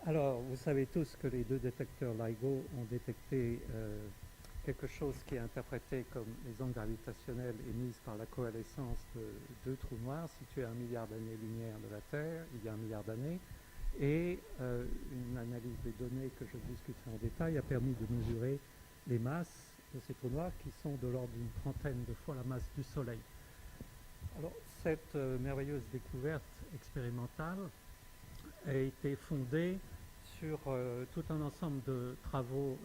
Alors, vous savez tous que les deux détecteurs LIGO ont détecté quelque chose qui est interprété comme les ondes gravitationnelles émises par la coalescence de deux trous noirs situés à 1 milliard d'années-lumière de la Terre, il y a 1 milliard d'années. Et une analyse des données que je discuterai en détail a permis de mesurer les masses de ces trous noirs qui sont de l'ordre d'une trentaine de fois la masse du Soleil. Alors, cette merveilleuse découverte expérimentale a été fondée sur tout un ensemble de travaux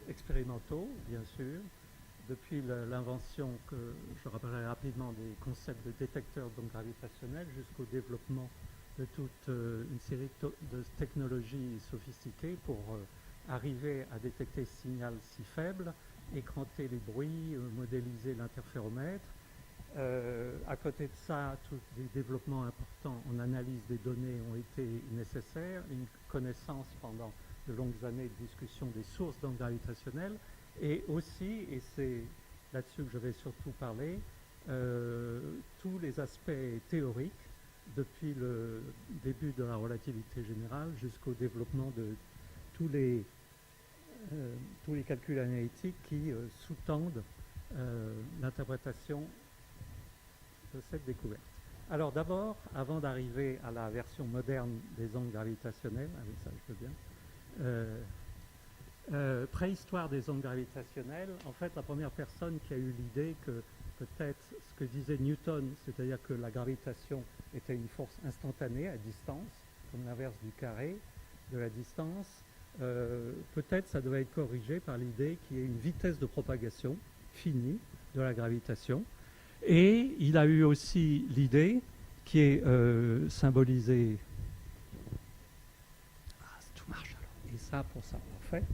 expérimentaux, bien sûr, depuis l'invention, que je rappellerai rapidement, des concepts de détecteurs d'ondes gravitationnelles jusqu'au développement de toute une série de technologies sophistiquées pour arriver à détecter ce signal si faible, écranter les bruits, modéliser l'interféromètre. À côté de ça, tous les développements importants en analyse des données ont été nécessaires, une connaissance pendant de longues années de discussion des sources d'ondes gravitationnelles, et aussi, et c'est là-dessus que je vais surtout parler, tous les aspects théoriques, depuis le début de la relativité générale jusqu'au développement de tous les calculs analytiques qui sous-tendent l'interprétation de cette découverte. Alors d'abord, avant d'arriver à la version moderne des ondes gravitationnelles, avec ça je peux bien, préhistoire des ondes gravitationnelles, en fait la première personne qui a eu l'idée que peut-être ce que disait Newton, c'est-à-dire que la gravitation était une force instantanée à distance, comme l'inverse du carré de la distance, peut-être ça devait être corrigé par l'idée qu'il y ait une vitesse de propagation finie de la gravitation. Et il a eu aussi l'idée qui est symbolisée. Ah, tout marche alors. Et ça, pour ça, parfait.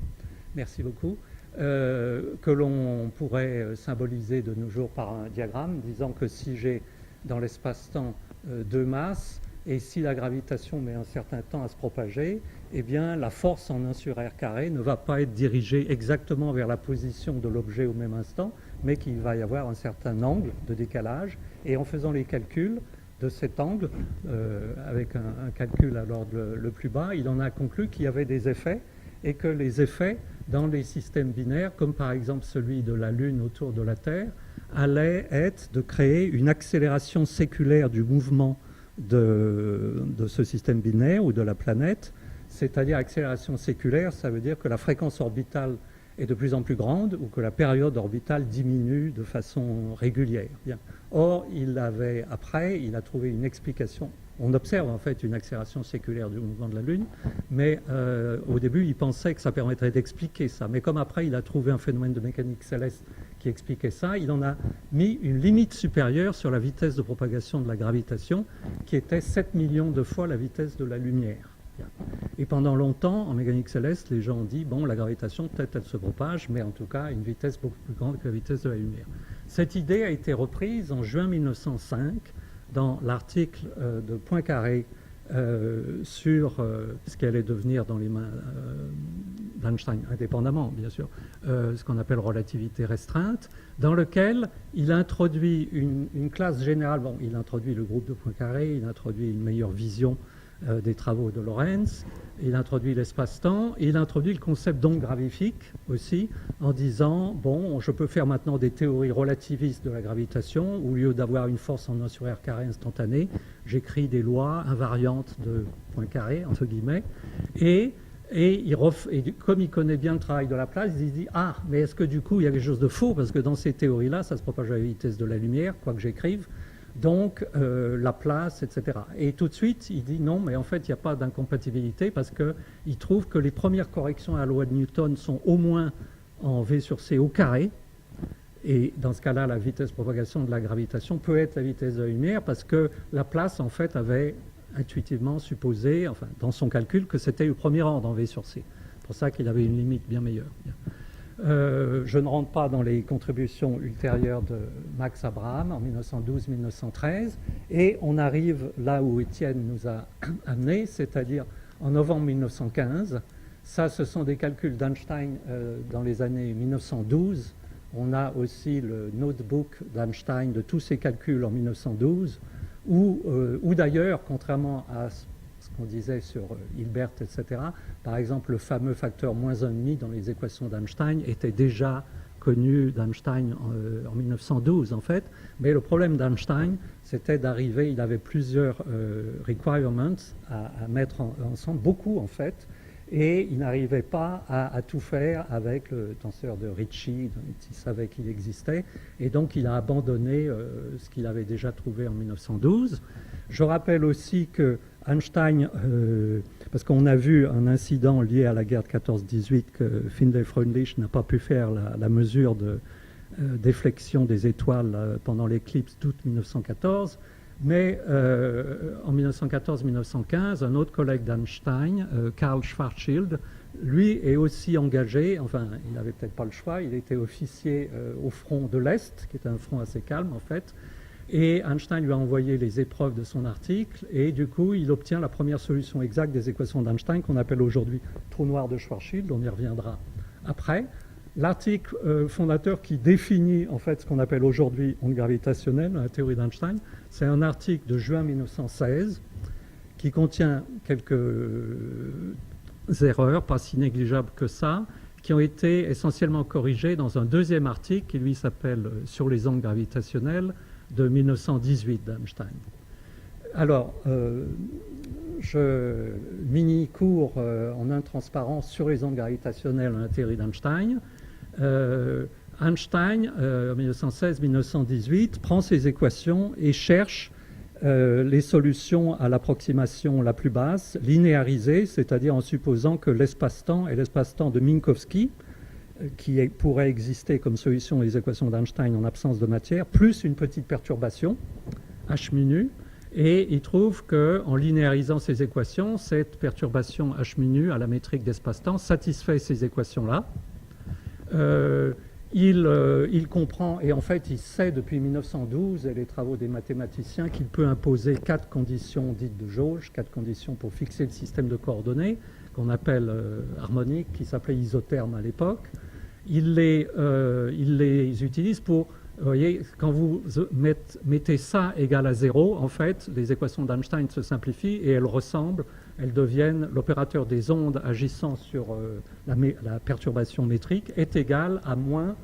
Merci beaucoup. Que l'on pourrait symboliser de nos jours par un diagramme, disant que si j'ai dans l'espace-temps deux masses, et si la gravitation met un certain temps à se propager, eh bien la force en 1 sur r carré ne va pas être dirigée exactement vers la position de l'objet au même instant, mais qu'il va y avoir un certain angle de décalage. Et en faisant les calculs de cet angle, avec un calcul à l'ordre le plus bas, il en a conclu qu'il y avait des effets, et que les effets dans les systèmes binaires, comme par exemple celui de la Lune autour de la Terre, allaient être de créer une accélération séculaire du mouvement de ce système binaire ou de la planète. C'est-à-dire accélération séculaire, ça veut dire que la fréquence orbitale est de plus en plus grande ou que la période orbitale diminue de façon régulière. Bien. Or, il a trouvé une explication. On observe en fait une accélération séculaire du mouvement de la Lune, mais au début, il pensait que ça permettrait d'expliquer ça. Mais comme après, il a trouvé un phénomène de mécanique céleste qui expliquait ça, il en a mis une limite supérieure sur la vitesse de propagation de la gravitation, qui était 7 millions de fois la vitesse de la lumière. Et pendant longtemps, en mécanique céleste, les gens ont dit, bon, la gravitation, peut-être elle se propage, mais en tout cas, à une vitesse beaucoup plus grande que la vitesse de la lumière. Cette idée a été reprise en juin 1905 dans l'article de Poincaré sur ce qui allait devenir dans les mains d'Einstein, indépendamment, bien sûr, ce qu'on appelle relativité restreinte, dans lequel il introduit une classe générale. Bon, il introduit le groupe de Poincaré, il introduit une meilleure vision des travaux de Lorentz, il introduit l'espace-temps, et il introduit le concept d'onde gravifique aussi, en disant, bon, je peux faire maintenant des théories relativistes de la gravitation, où au lieu d'avoir une force en 1 sur r carré instantanée, j'écris des lois invariantes de Poincaré, entre guillemets, et comme il connaît bien le travail de Laplace, il dit, ah, mais est-ce que du coup il y a quelque chose de faux, parce que dans ces théories-là, ça se propage à la vitesse de la lumière, quoi que j'écrive, donc Laplace, etc. Et tout de suite, il dit non, mais en fait, il n'y a pas d'incompatibilité parce qu'il trouve que les premières corrections à la loi de Newton sont au moins en V sur C au carré. Et dans ce cas-là, la vitesse de propagation de la gravitation peut être la vitesse de la lumière parce que Laplace, en fait, avait intuitivement supposé, enfin, dans son calcul, que c'était le premier ordre en V sur C. C'est pour ça qu'il avait une limite bien meilleure. Je ne rentre pas dans les contributions ultérieures de Max Abraham en 1912-1913 et on arrive là où Étienne nous a amené, c'est-à-dire en novembre 1915. Ça, ce sont des calculs d'Einstein dans les années 1912. On a aussi le notebook d'Einstein de tous ses calculs en 1912, où d'ailleurs, contrairement à ce qu'on disait sur Hilbert, etc. Par exemple, le fameux facteur -1,5 dans les équations d'Einstein était déjà connu d'Einstein en 1912 en fait, mais le problème d'Einstein c'était d'arriver, il avait plusieurs requirements à mettre ensemble, beaucoup en fait, et il n'arrivait pas à tout faire avec le tenseur de Ricci, dont il savait qu'il existait, et donc il a abandonné ce qu'il avait déjà trouvé en 1912. Je rappelle aussi que Einstein, parce qu'on a vu un incident lié à la guerre de 14-18 que Findlay-Freundlich n'a pas pu faire la mesure de déflexion des étoiles pendant l'éclipse d'août 1914, mais en 1914-1915, un autre collègue d'Einstein, Karl Schwarzschild, lui est aussi engagé, enfin il n'avait peut-être pas le choix, il était officier au front de l'Est, qui est un front assez calme en fait, et Einstein lui a envoyé les épreuves de son article, et du coup, il obtient la première solution exacte des équations d'Einstein, qu'on appelle aujourd'hui trou noir de Schwarzschild, on y reviendra après. L'article fondateur qui définit en fait ce qu'on appelle aujourd'hui onde gravitationnelle, la théorie d'Einstein, c'est un article de juin 1916 qui contient quelques erreurs, pas si négligeables que ça, qui ont été essentiellement corrigées dans un deuxième article qui lui s'appelle Sur les ondes gravitationnelles, de 1918 d'Einstein. Alors, mini-cours en intransparence sur les ondes gravitationnelles dans la théorie d'Einstein. Einstein, en 1916-1918, prend ces équations et cherche les solutions à l'approximation la plus basse, linéarisée, c'est-à-dire en supposant que l'espace-temps est l'espace-temps de Minkowski, qui pourrait exister comme solution aux équations d'Einstein en absence de matière, plus une petite perturbation, h mu, et il trouve qu'en linéarisant ces équations, cette perturbation h mu à la métrique d'espace-temps satisfait ces équations-là. Il comprend, et en fait il sait depuis 1912 et les travaux des mathématiciens qu'il peut imposer 4 conditions dites de jauge, 4 conditions pour fixer le système de coordonnées, qu'on appelle harmonique, qui s'appelait isotherme à l'époque. Il les utilise pour, vous voyez, quand vous mettez ça égal à 0, en fait, les équations d'Einstein se simplifient et elles ressemblent, elles deviennent, l'opérateur des ondes agissant sur la perturbation métrique est égal à moins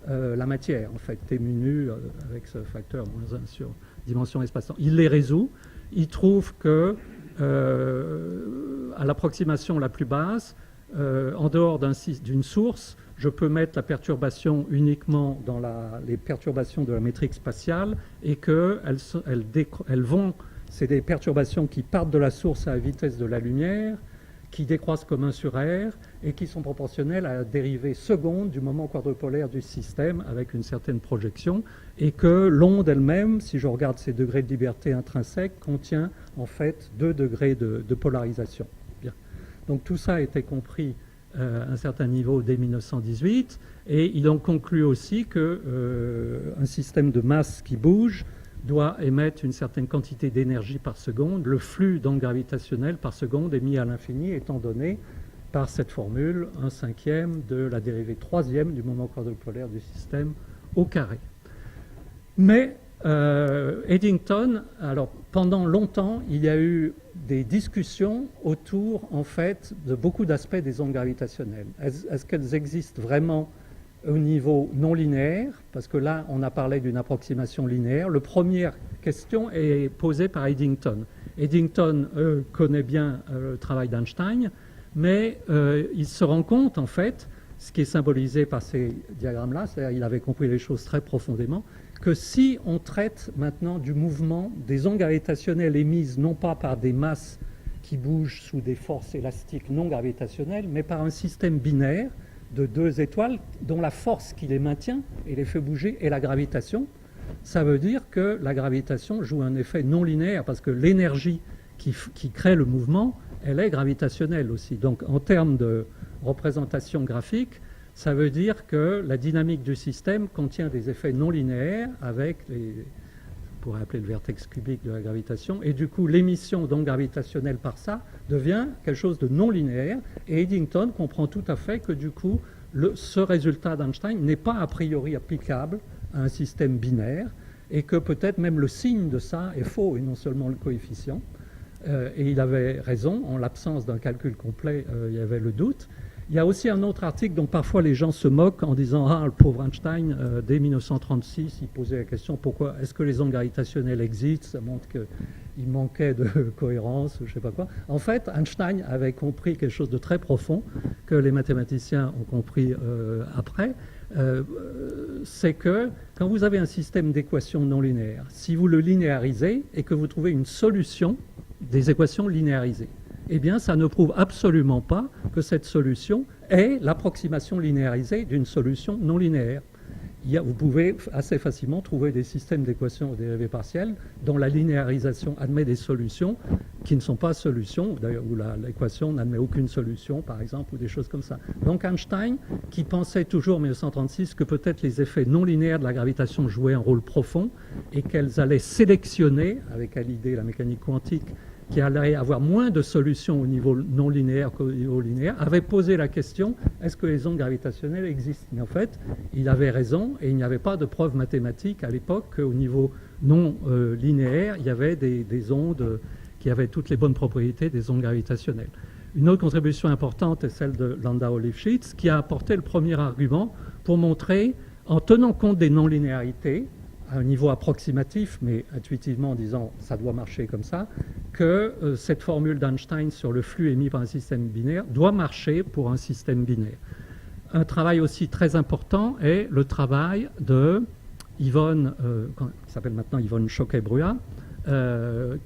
la matière, en fait, T mu nu avec ce facteur -1 sur dimension espace-temps. Il les résout, il trouve que à l'approximation la plus basse, en dehors d'une source, je peux mettre la perturbation uniquement dans les perturbations de la métrique spatiale et qu'elles vont, c'est des perturbations qui partent de la source à la vitesse de la lumière, qui décroissent comme 1 sur R et qui sont proportionnelles à la dérivée seconde du moment quadrupolaire du système avec une certaine projection, et que l'onde elle-même, si je regarde ses degrés de liberté intrinsèques, contient en fait 2 degrés de polarisation. Bien. Donc tout ça a été compris à un certain niveau dès 1918, et il en conclut aussi qu'un système de masse qui bouge doit émettre une certaine quantité d'énergie par seconde. Le flux d'ondes gravitationnelles par seconde est mis à l'infini, étant donné par cette formule 1/5 de la dérivée 3e du moment quadrupolaire du système au carré. Mais Eddington, alors pendant longtemps, il y a eu des discussions autour, en fait, de beaucoup d'aspects des ondes gravitationnelles. Est-ce qu'elles existent vraiment au niveau non linéaire? Parce que là, on a parlé d'une approximation linéaire. La première question est posée par Eddington. Eddington connaît bien le travail d'Einstein, mais il se rend compte, en fait, ce qui est symbolisé par ces diagrammes-là, c'est-à-dire qu'il avait compris les choses très profondément, que si on traite maintenant du mouvement des ondes gravitationnelles émises non pas par des masses qui bougent sous des forces élastiques non gravitationnelles, mais par un système binaire de 2 étoiles dont la force qui les maintient et les fait bouger est la gravitation, ça veut dire que la gravitation joue un effet non linéaire parce que l'énergie qui crée le mouvement, elle est gravitationnelle aussi. Donc en termes de représentation graphique, ça veut dire que la dynamique du système contient des effets non linéaires avec on pourrait appeler le vertex cubique de la gravitation, et du coup l'émission d'ondes gravitationnelles par ça devient quelque chose de non linéaire, et Eddington comprend tout à fait que du coup ce résultat d'Einstein n'est pas a priori applicable à un système binaire, et que peut-être même le signe de ça est faux et non seulement le coefficient. Et il avait raison, en l'absence d'un calcul complet, il y avait le doute. Il y a aussi un autre article dont parfois les gens se moquent en disant « Ah, le pauvre Einstein, dès 1936, il posait la question « Pourquoi est-ce que les ondes gravitationnelles existent ?» Ça montre qu'il manquait de cohérence, je ne sais pas quoi. En fait, Einstein avait compris quelque chose de très profond, que les mathématiciens ont compris après, c'est que quand vous avez un système d'équations non linéaires, si vous le linéarisez et que vous trouvez une solution des équations linéarisées, eh bien, ça ne prouve absolument pas que cette solution est l'approximation linéarisée d'une solution non linéaire. Vous pouvez assez facilement trouver des systèmes d'équations aux dérivées partielles dont la linéarisation admet des solutions qui ne sont pas solutions, d'ailleurs où l'équation n'admet aucune solution, par exemple, ou des choses comme ça. Donc Einstein, qui pensait toujours en 1936 que peut-être les effets non linéaires de la gravitation jouaient un rôle profond et qu'elles allaient sélectionner, avec à l'idée la mécanique quantique, qui allait avoir moins de solutions au niveau non linéaire qu'au niveau linéaire, avait posé la question, est-ce que les ondes gravitationnelles existent? Mais en fait, il avait raison et il n'y avait pas de preuve mathématique à l'époque qu'au niveau non linéaire, il y avait des ondes qui avaient toutes les bonnes propriétés des ondes gravitationnelles. Une autre contribution importante est celle de Landau-Lifshitz, qui a apporté le premier argument pour montrer, en tenant compte des non-linéarités, à un niveau approximatif, mais intuitivement en disant ça doit marcher comme ça, que cette formule d'Einstein sur le flux émis par un système binaire doit marcher pour un système binaire. Un travail aussi très important est le travail de Yvonne, qui s'appelle maintenant Yvonne Choquet-Bruat,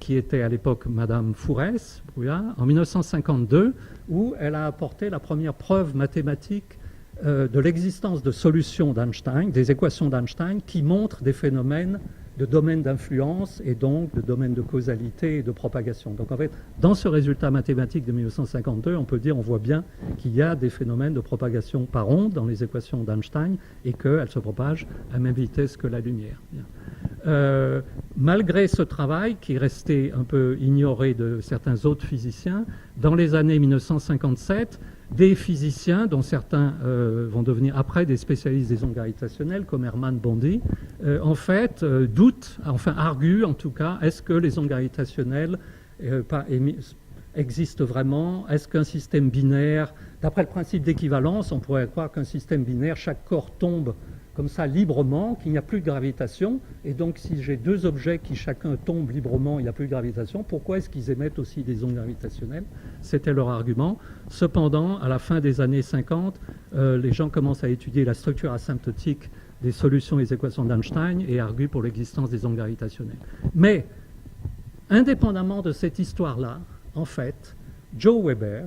qui était à l'époque Madame Fourès-Bruat, en 1952, où elle a apporté la première preuve mathématique de l'existence de solutions d'Einstein, des équations d'Einstein, qui montrent des phénomènes de domaine d'influence et donc de domaine de causalité et de propagation. Donc en fait, dans ce résultat mathématique de 1952, on peut dire, on voit bien qu'il y a des phénomènes de propagation par onde dans les équations d'Einstein et qu'elles se propagent à la même vitesse que la lumière. Malgré ce travail qui restait un peu ignoré de certains autres physiciens, dans les années 1957, des physiciens, dont certains vont devenir après des spécialistes des ondes gravitationnelles, comme Hermann Bondi, en fait, doutent, enfin arguent en tout cas, est-ce que les ondes gravitationnelles existent vraiment? Est-ce qu'un système binaire, d'après le principe d'équivalence, on pourrait croire qu'un système binaire, chaque corps tombe comme ça librement, qu'il n'y a plus de gravitation, et donc si j'ai deux objets qui chacun tombent librement, il n'y a plus de gravitation, pourquoi est-ce qu'ils émettent aussi des ondes gravitationnelles? C'était leur argument. Cependant, à la fin des années 50, les gens commencent à étudier la structure asymptotique des solutions des équations d'Einstein et arguent pour l'existence des ondes gravitationnelles. Mais, indépendamment de cette histoire-là, en fait, Joe Weber,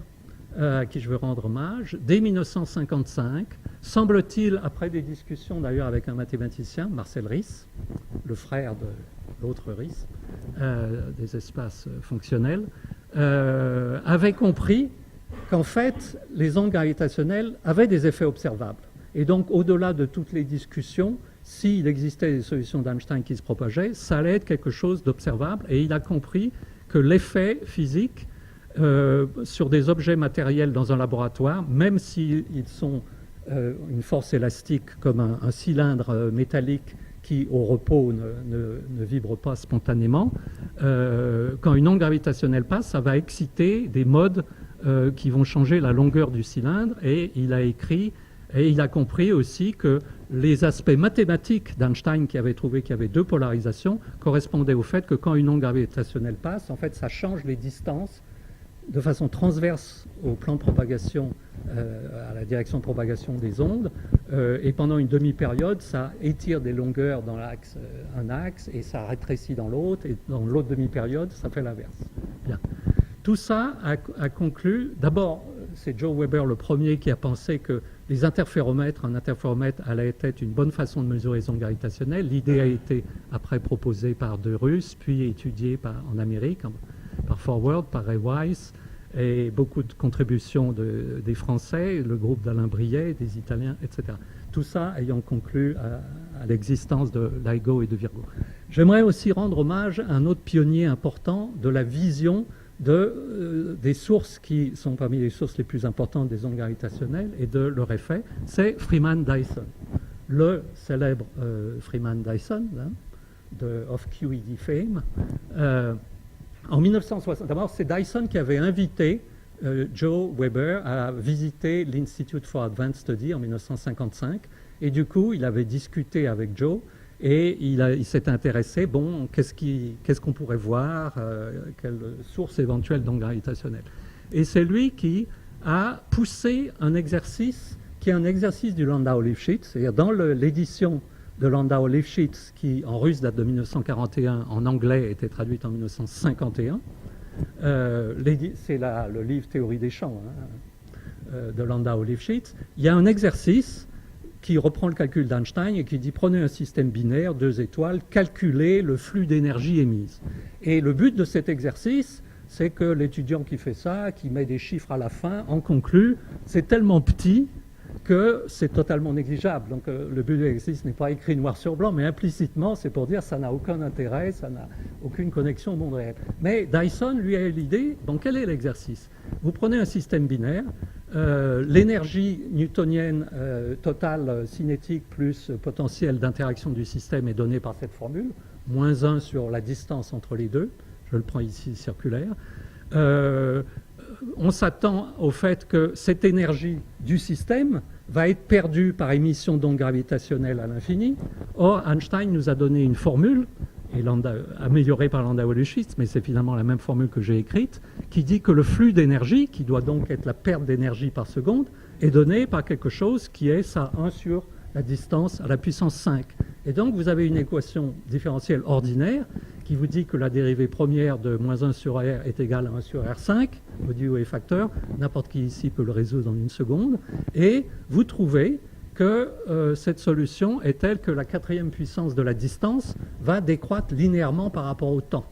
à qui je veux rendre hommage, dès 1955, semble-t-il, après des discussions d'ailleurs avec un mathématicien, Marcel Riesz, le frère de l'autre Riesz, des espaces fonctionnels, avait compris qu'en fait, les ondes gravitationnelles avaient des effets observables. Et donc, au-delà de toutes les discussions, s'il existait des solutions d'Einstein qui se propageaient, ça allait être quelque chose d'observable. Et il a compris que l'effet physique sur des objets matériels dans un laboratoire, même s'ils sont une force élastique comme un cylindre métallique qui au repos ne vibre pas spontanément, quand une onde gravitationnelle passe, ça va exciter des modes qui vont changer la longueur du cylindre, et il a écrit et il a compris aussi que les aspects mathématiques d'Einstein, qui avait trouvé qu'il y avait deux polarisations, correspondaient au fait que quand une onde gravitationnelle passe, en fait, ça change les distances de façon transverse au plan de propagation, à la direction de propagation des ondes, et pendant une demi-période, ça étire des longueurs dans l'axe, un axe, et ça rétrécit dans l'autre, et dans l'autre demi-période, ça fait l'inverse. Bien. Tout ça a conclu, d'abord, c'est Joe Weber le premier qui a pensé que les interféromètres, un interféromètre allait être une bonne façon de mesurer les ondes gravitationnelles. L'idée a été après proposée par deux Russes, puis étudiée en Amérique, par Forward, par Ray Weiss, et beaucoup de contributions des Français, le groupe d'Alain Briet, des Italiens, etc. Tout ça ayant conclu à l'existence de LIGO et de Virgo. J'aimerais aussi rendre hommage à un autre pionnier important de la vision des sources qui sont parmi les sources les plus importantes des ondes gravitationnelles et de leur effet, c'est Freeman Dyson. Le célèbre Freeman Dyson, of QED fame, En 1960, d'abord, c'est Dyson qui avait invité Joe Weber à visiter l'Institute for Advanced Study en 1955. Et du coup, il avait discuté avec Joe et il s'est intéressé, bon, qu'est-ce qu'on pourrait voir, quelle source éventuelle d'ondes gravitationnelles. Et c'est lui qui a poussé un exercice qui est un exercice du Landau-Lifshitz, c'est-à-dire dans l'édition de Landau-Lifshitz, qui en russe date de 1941, en anglais était traduite en 1951. C'est le livre Théorie des champs de Landau-Lifshitz. Il y a un exercice qui reprend le calcul d'Einstein et qui dit prenez un système binaire, 2 étoiles, calculez le flux d'énergie émise. Et le but de cet exercice, c'est que l'étudiant qui fait ça, qui met des chiffres à la fin, en conclut, c'est tellement petit que c'est totalement négligeable. Donc le but de l'exercice n'est pas écrit noir sur blanc, mais implicitement, c'est pour dire que ça n'a aucun intérêt, ça n'a aucune connexion au monde réel. Mais Dyson, lui, a eu l'idée, donc quel est l'exercice? Vous prenez un système binaire, l'énergie newtonienne totale cinétique plus potentiel d'interaction du système est donnée par cette formule, moins 1 sur la distance entre les deux, je le prends ici circulaire. On s'attend au fait que cette énergie du système va être perdue par émission d'ondes gravitationnelles à l'infini. Or, Einstein nous a donné une formule, améliorée par Landau-Lifshitz, mais c'est finalement la même formule que j'ai écrite, qui dit que le flux d'énergie, qui doit donc être la perte d'énergie par seconde, est donné par quelque chose qui est ça, 1 sur la distance à la puissance 5. Et donc, vous avez une équation différentielle ordinaire qui vous dit que la dérivée première de moins 1 sur R est égale à 1 sur R5, module et facteur. N'importe qui ici peut le résoudre en une seconde. Et vous trouvez que cette solution est telle que la 4e puissance de la distance va décroître linéairement par rapport au temps.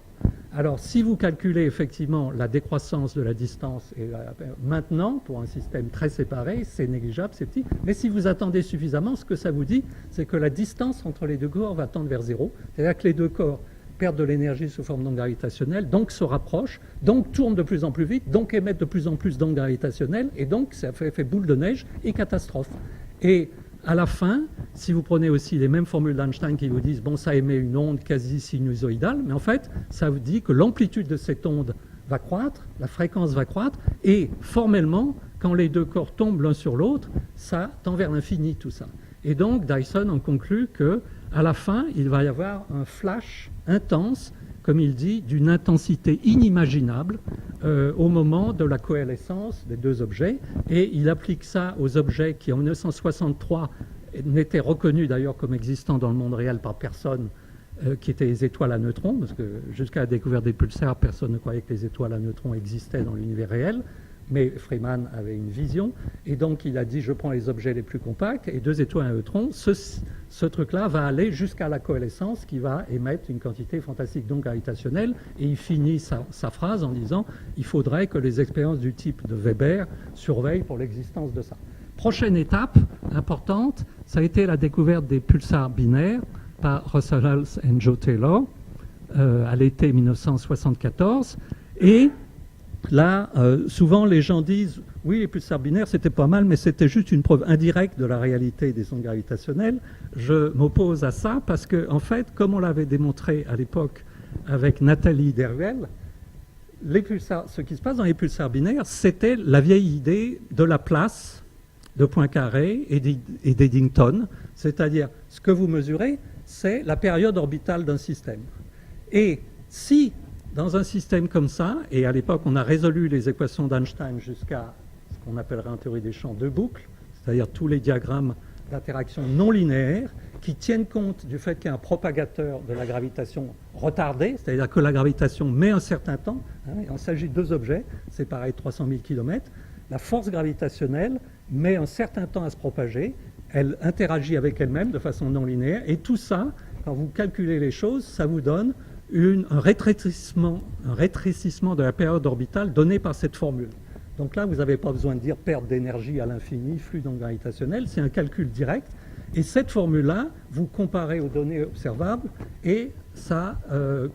Alors, si vous calculez effectivement la décroissance de la distance, et maintenant, pour un système très séparé, c'est négligeable, c'est petit, mais si vous attendez suffisamment, ce que ça vous dit, c'est que la distance entre les deux corps va tendre vers 0, c'est-à-dire que les deux corps perdent de l'énergie sous forme d'ondes gravitationnelles, donc se rapprochent, donc tournent de plus en plus vite, donc émettent de plus en plus d'ondes gravitationnelles, et donc ça fait boule de neige et catastrophe. Et à la fin, si vous prenez aussi les mêmes formules d'Einstein qui vous disent bon, ça émet une onde quasi sinusoïdale, mais en fait, ça vous dit que l'amplitude de cette onde va croître, la fréquence va croître, et formellement, quand les deux corps tombent l'un sur l'autre, ça tend vers l'infini tout ça. Et donc, Dyson en conclut que à la fin, il va y avoir un flash intense, comme il dit, d'une intensité inimaginable au moment de la coalescence des deux objets. Et il applique ça aux objets qui, en 1963, n'étaient reconnus d'ailleurs comme existants dans le monde réel par personne, qui étaient les étoiles à neutrons, parce que jusqu'à la découverte des pulsars, personne ne croyait que les étoiles à neutrons existaient dans l'univers réel. Mais Freeman avait une vision, et donc il a dit je prends les objets les plus compacts, et 2 étoiles à neutrons, ce truc-là va aller jusqu'à la coalescence qui va émettre une quantité fantastique d'ondes gravitationnelles, et il finit sa phrase en disant il faudrait que les expériences du type de Weber surveillent pour l'existence de ça. Prochaine étape importante, ça a été la découverte des pulsars binaires par Russell Hulse et Joe Taylor à l'été 1974, et là, souvent les gens disent oui, les pulsars binaires c'était pas mal, mais c'était juste une preuve indirecte de la réalité des ondes gravitationnelles. Je m'oppose à ça parce que, en fait, comme on l'avait démontré à l'époque avec Nathalie Deruel, ce qui se passe dans les pulsars binaires, c'était la vieille idée de la place de Poincaré et d'Eddington, c'est-à-dire ce que vous mesurez, c'est la période orbitale d'un système. Et si dans un système comme ça, et à l'époque on a résolu les équations d'Einstein jusqu'à ce qu'on appellerait en théorie des champs 2 boucles, c'est-à-dire tous les diagrammes d'interaction non linéaires qui tiennent compte du fait qu'il y a un propagateur de la gravitation retardé, c'est-à-dire que la gravitation met un certain temps, il s'agit de 2 objets, séparés de 300 000 km, la force gravitationnelle met un certain temps à se propager, elle interagit avec elle-même de façon non linéaire, et tout ça, quand vous calculez les choses, ça vous donne un rétrécissement de la période orbitale donné par cette formule. Donc là, vous n'avez pas besoin de dire perte d'énergie à l'infini, flux d'ondes gravitationnelles, c'est un calcul direct. Et cette formule-là, vous comparez aux données observables et ça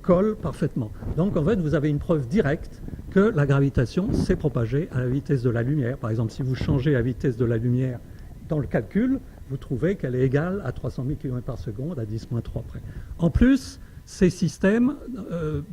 colle parfaitement. Donc en fait, vous avez une preuve directe que la gravitation s'est propagée à la vitesse de la lumière. Par exemple, si vous changez la vitesse de la lumière dans le calcul, vous trouvez qu'elle est égale à 300 000 km par seconde à 10-3 près. En plus, Ces systèmes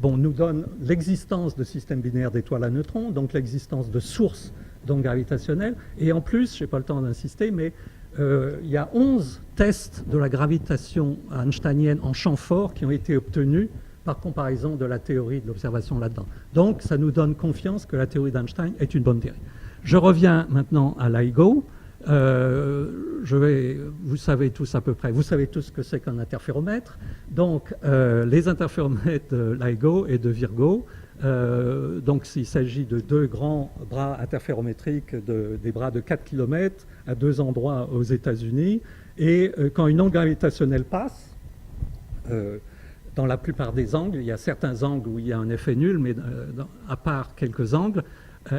nous donnent l'existence de systèmes binaires d'étoiles à neutrons, donc l'existence de sources d'ondes gravitationnelles. Et en plus, je n'ai pas le temps d'insister, mais il y a 11 tests de la gravitation einsteinienne en champ fort qui ont été obtenus par comparaison de la théorie de l'observation là-dedans. Donc, ça nous donne confiance que la théorie d'Einstein est une bonne théorie. Je reviens maintenant à LIGO. Vous savez tous à peu près, vous savez tous ce que c'est qu'un interféromètre. Donc, les interféromètres de LIGO et de Virgo, donc il s'agit de deux grands bras interférométriques, des bras de 4 km à deux endroits aux États-Unis. Et quand une onde gravitationnelle passe, dans la plupart des angles, il y a certains angles où il y a un effet nul, mais à part quelques angles,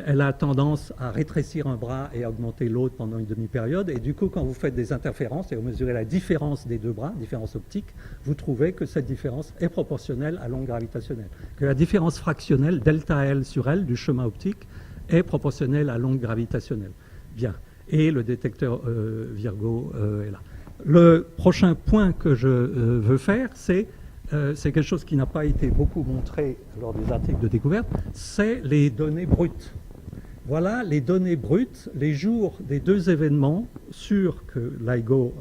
elle a tendance à rétrécir un bras et à augmenter l'autre pendant une demi-période. Et du coup, quand vous faites des interférences et vous mesurez la différence des deux bras, différence optique, vous trouvez que cette différence est proportionnelle à l'onde gravitationnelle. Que la différence fractionnelle, delta L sur L, du chemin optique, est proportionnelle à l'onde gravitationnelle. Bien. Et le détecteur Virgo est là. Le prochain point que je veux faire, c'est quelque chose qui n'a pas été beaucoup montré lors des articles de découverte, c'est les données brutes. Voilà les données brutes, les jours des deux événements sûrs que LIGO,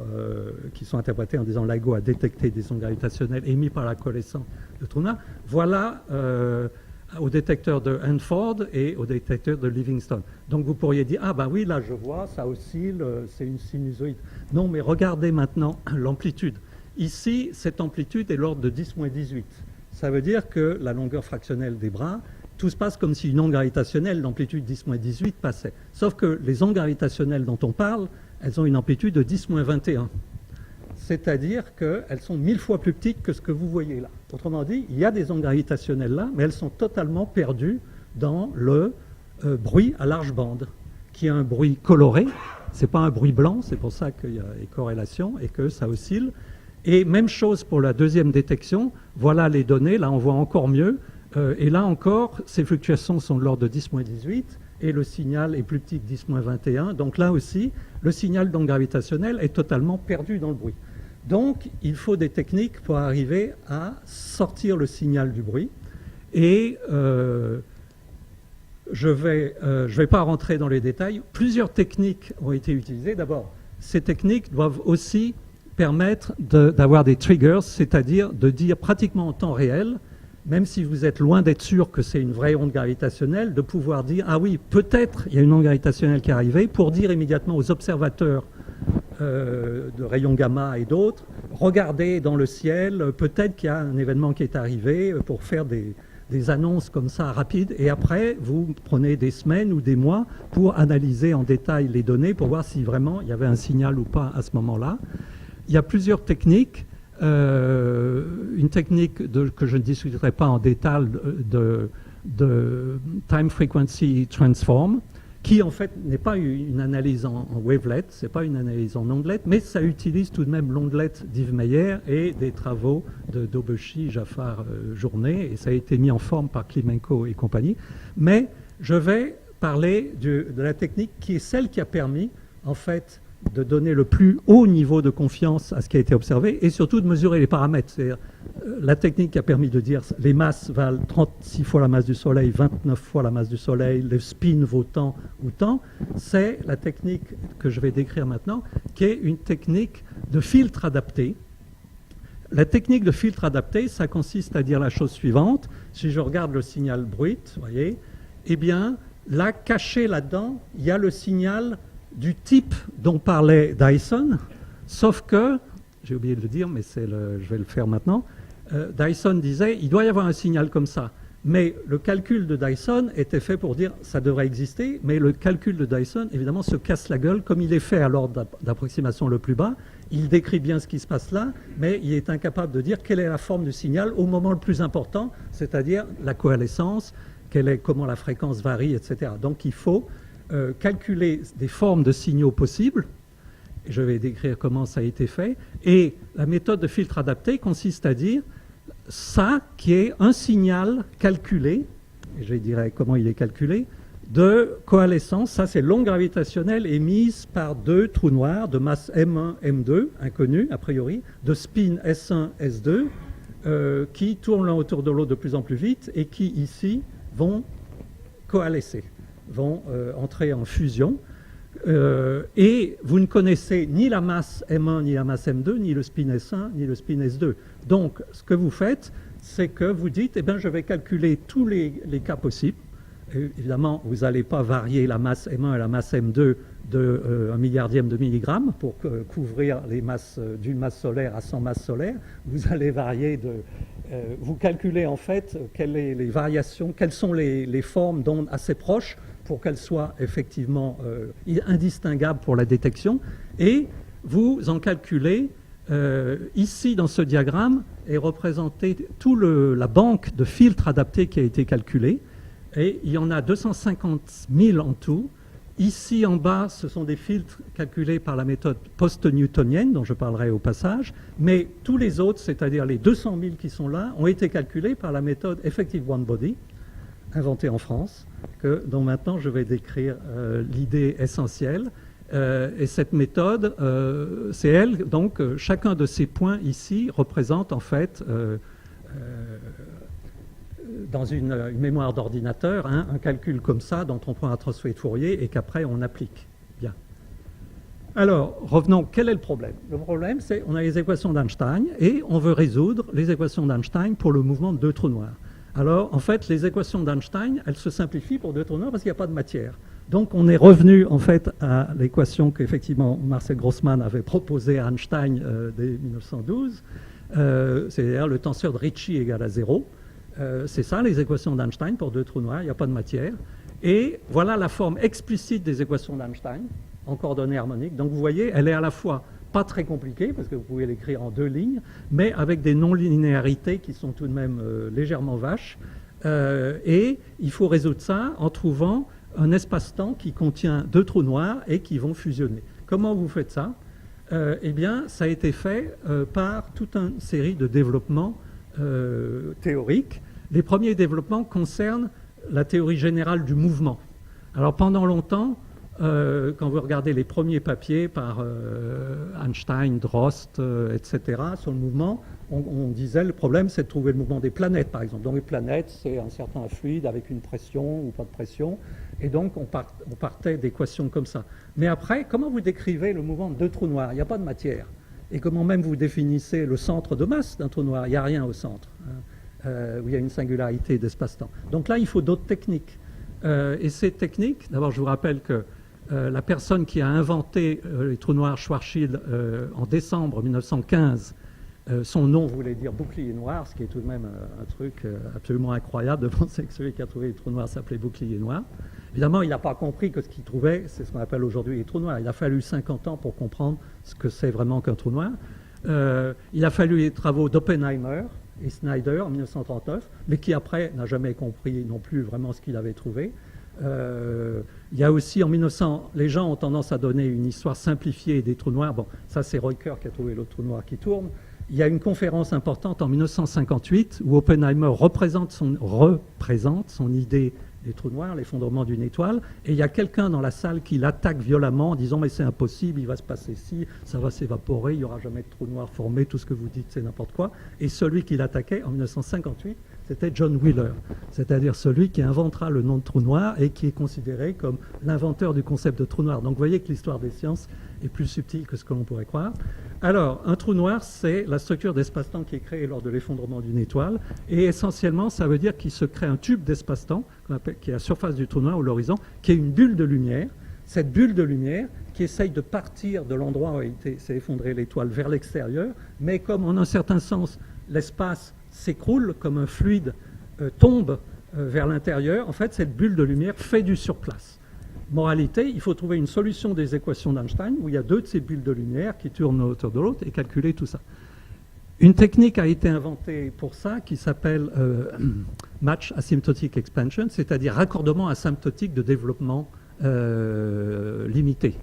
qui sont interprétés en disant LIGO a détecté des ondes gravitationnelles émises par la coalescence de trous noirs. Voilà au détecteur de Hanford et au détecteur de Livingston. Donc vous pourriez dire, ah ben oui, là je vois, ça oscille, c'est une sinusoïde. Non, mais regardez maintenant l'amplitude. Ici, cette amplitude est l'ordre de 10-18. Ça veut dire que la longueur fractionnelle des bras, tout se passe comme si une onde gravitationnelle d'amplitude 10-18 passait. Sauf que les ondes gravitationnelles dont on parle, elles ont une amplitude de 10-21. C'est-à-dire qu'elles sont 1000 fois plus petites que ce que vous voyez là. Autrement dit, il y a des ondes gravitationnelles là, mais elles sont totalement perdues dans le bruit à large bande, qui est un bruit coloré. Ce n'est pas un bruit blanc, c'est pour ça qu'il y a des corrélations et que ça oscille. Et même chose pour la deuxième détection, voilà les données, là on voit encore mieux, et là encore, ces fluctuations sont de l'ordre de 10-18, et le signal est plus petit que 10-21, donc là aussi, le signal d'onde gravitationnelle est totalement perdu dans le bruit. Donc, il faut des techniques pour arriver à sortir le signal du bruit, et je vais pas rentrer dans les détails, plusieurs techniques ont été utilisées. D'abord, ces techniques doivent aussi permettre d'avoir des triggers, c'est-à-dire de dire pratiquement en temps réel, même si vous êtes loin d'être sûr que c'est une vraie onde gravitationnelle, de pouvoir dire, ah oui, peut-être il y a une onde gravitationnelle qui est arrivée, pour dire immédiatement aux observateurs de rayons gamma et d'autres, regardez dans le ciel, peut-être qu'il y a un événement qui est arrivé, pour faire des annonces comme ça rapides, et après vous prenez des semaines ou des mois pour analyser en détail les données, pour voir si vraiment il y avait un signal ou pas à ce moment-là. Il y a plusieurs techniques. Une technique que je ne discuterai pas en détail de Time Frequency Transform, qui en fait n'est pas une analyse en wavelet, ce n'est pas une analyse en ondelet, mais ça utilise tout de même l'ondelet d'Yves Meyer et des travaux de Dobuchy, Jaffar, Journet, et ça a été mis en forme par Klimenko et compagnie. Mais je vais parler de la technique qui est celle qui a permis, en fait, de donner le plus haut niveau de confiance à ce qui a été observé et surtout de mesurer les paramètres. C'est-à-dire la technique qui a permis de dire les masses valent 36 fois la masse du Soleil, 29 fois la masse du Soleil, le spin vaut tant ou tant, c'est la technique que je vais décrire maintenant, qui est une technique de filtre adapté. La technique de filtre adapté, ça consiste à dire la chose suivante. Si je regarde le signal brut, vous voyez, eh bien, là, caché là-dedans, il y a le signal du type dont parlait Dyson, sauf que, j'ai oublié de le dire, mais je vais le faire maintenant, Dyson disait, il doit y avoir un signal comme ça. Mais le calcul de Dyson était fait pour dire, ça devrait exister, mais le calcul de Dyson, évidemment, se casse la gueule, comme il est fait à l'ordre d'approximation le plus bas. Il décrit bien ce qui se passe là, mais il est incapable de dire quelle est la forme du signal au moment le plus important, c'est-à-dire la coalescence, comment la fréquence varie, etc. Donc il faut calculer des formes de signaux possibles. Je vais décrire comment ça a été fait. Et la méthode de filtre adapté consiste à dire ça qui est un signal calculé, et je dirais comment il est calculé, de coalescence. Ça, c'est l'onde gravitationnelle émise par deux trous noirs de masse M1, M2, inconnus a priori, de spin S1, S2, qui tournent l'un autour de l'autre de plus en plus vite et qui, ici, vont coalescer, vont entrer en fusion. Et vous ne connaissez ni la masse M1, ni la masse M2, ni le spin S1, ni le spin S2. Donc, ce que vous faites, c'est que vous dites, eh bien, je vais calculer tous les cas possibles. Et évidemment, vous n'allez pas varier la masse M1 et la masse M2 de 1 milliardième de milligramme pour couvrir les masses d'une masse solaire à 100 masses solaires. Vous allez varier vous calculez en fait les variations, quelles sont les formes d'ondes assez proches pour qu'elles soient effectivement indistinguables pour la détection. Et vous en calculez, ici dans ce diagramme est représentée toute la banque de filtres adaptés qui a été calculée. Et il y en a 250 000 en tout. Ici en bas, ce sont des filtres calculés par la méthode post-newtonienne, dont je parlerai au passage. Mais tous les autres, c'est-à-dire les 200 000 qui sont là, ont été calculés par la méthode Effective One Body, inventée en France, dont maintenant je vais décrire l'idée essentielle. Et cette méthode, c'est elle, donc chacun de ces points ici représente en fait dans une mémoire d'ordinateur, un calcul comme ça dont on prend un transfert de Fourier et qu'après on applique. Bien. Alors, revenons, quel est le problème? Le problème, c'est qu'on a les équations d'Einstein et on veut résoudre les équations d'Einstein pour le mouvement de deux trous noirs. Alors, en fait, les équations d'Einstein, elles se simplifient pour deux trous noirs parce qu'il n'y a pas de matière. Donc, on est revenu, en fait, à l'équation qu'effectivement Marcel Grossmann avait proposée à Einstein dès 1912, c'est-à-dire le tenseur de Ricci égale à 0. C'est ça, les équations d'Einstein pour deux trous noirs, il n'y a pas de matière. Et voilà la forme explicite des équations d'Einstein, en coordonnées harmoniques. Donc vous voyez, elle est à la fois pas très compliquée, parce que vous pouvez l'écrire en deux lignes, mais avec des non-linéarités qui sont tout de même légèrement vaches. Et il faut résoudre ça en trouvant un espace-temps qui contient deux trous noirs et qui vont fusionner. Comment vous faites ça? Eh bien, ça a été fait par toute une série de développements théoriques. Les premiers développements concernent la théorie générale du mouvement. Alors pendant longtemps, quand vous regardez les premiers papiers par Einstein, Drost, etc., sur le mouvement, on disait le problème c'est de trouver le mouvement des planètes, par exemple. Donc les planètes, c'est un certain fluide avec une pression ou pas de pression, et donc on partait d'équations comme ça. Mais après, comment vous décrivez le mouvement de deux trous noirs? Il n'y a pas de matière. Et comment même vous définissez le centre de masse d'un trou noir? Il n'y a rien au centre, où il y a une singularité d'espace-temps. Donc là, il faut d'autres techniques. Et ces techniques, d'abord, je vous rappelle que la personne qui a inventé les trous noirs, Schwarzschild, en décembre 1915, son nom voulait dire bouclier noir, ce qui est tout de même un truc absolument incroyable de penser que celui qui a trouvé les trous noirs s'appelait bouclier noir. Évidemment, il n'a pas compris que ce qu'il trouvait, c'est ce qu'on appelle aujourd'hui les trous noirs. Il a fallu 50 ans pour comprendre ce que c'est vraiment qu'un trou noir. Il a fallu les travaux d'Oppenheimer et Snyder en 1939, mais qui après n'a jamais compris non plus vraiment ce qu'il avait trouvé. Il y a aussi en 1900, les gens ont tendance à donner une histoire simplifiée des trous noirs. Bon, ça c'est Reuter qui a trouvé l'autre trou noir qui tourne. Il y a une conférence importante en 1958 où Oppenheimer représente son idée des trous noirs, l'effondrement d'une étoile, et il y a quelqu'un dans la salle qui l'attaque violemment en disant mais c'est impossible, il va se passer ci, ça va s'évaporer, il n'y aura jamais de trou noir formé, tout ce que vous dites c'est n'importe quoi. Et celui qui l'attaquait en 1958, c'était John Wheeler, c'est-à-dire celui qui inventera le nom de trou noir et qui est considéré comme l'inventeur du concept de trou noir. Donc vous voyez que l'histoire des sciences est plus subtile que ce que l'on pourrait croire. Alors, un trou noir, c'est la structure d'espace-temps qui est créée lors de l'effondrement d'une étoile, et essentiellement, ça veut dire qu'il se crée un tube d'espace-temps, qui est à la surface du trou noir ou l'horizon, qui est une bulle de lumière. Cette bulle de lumière qui essaye de partir de l'endroit où s'est effondrée l'étoile vers l'extérieur, mais comme en un certain sens, l'espace s'écroule, comme un fluide tombe vers l'intérieur, en fait, cette bulle de lumière fait du surplace. Moralité, il faut trouver une solution des équations d'Einstein où il y a deux de ces bulles de lumière qui tournent autour de l'autre et calculer tout ça. Une technique a été inventée pour ça qui s'appelle Match Asymptotic Expansion, c'est-à-dire raccordement asymptotique de développement limité.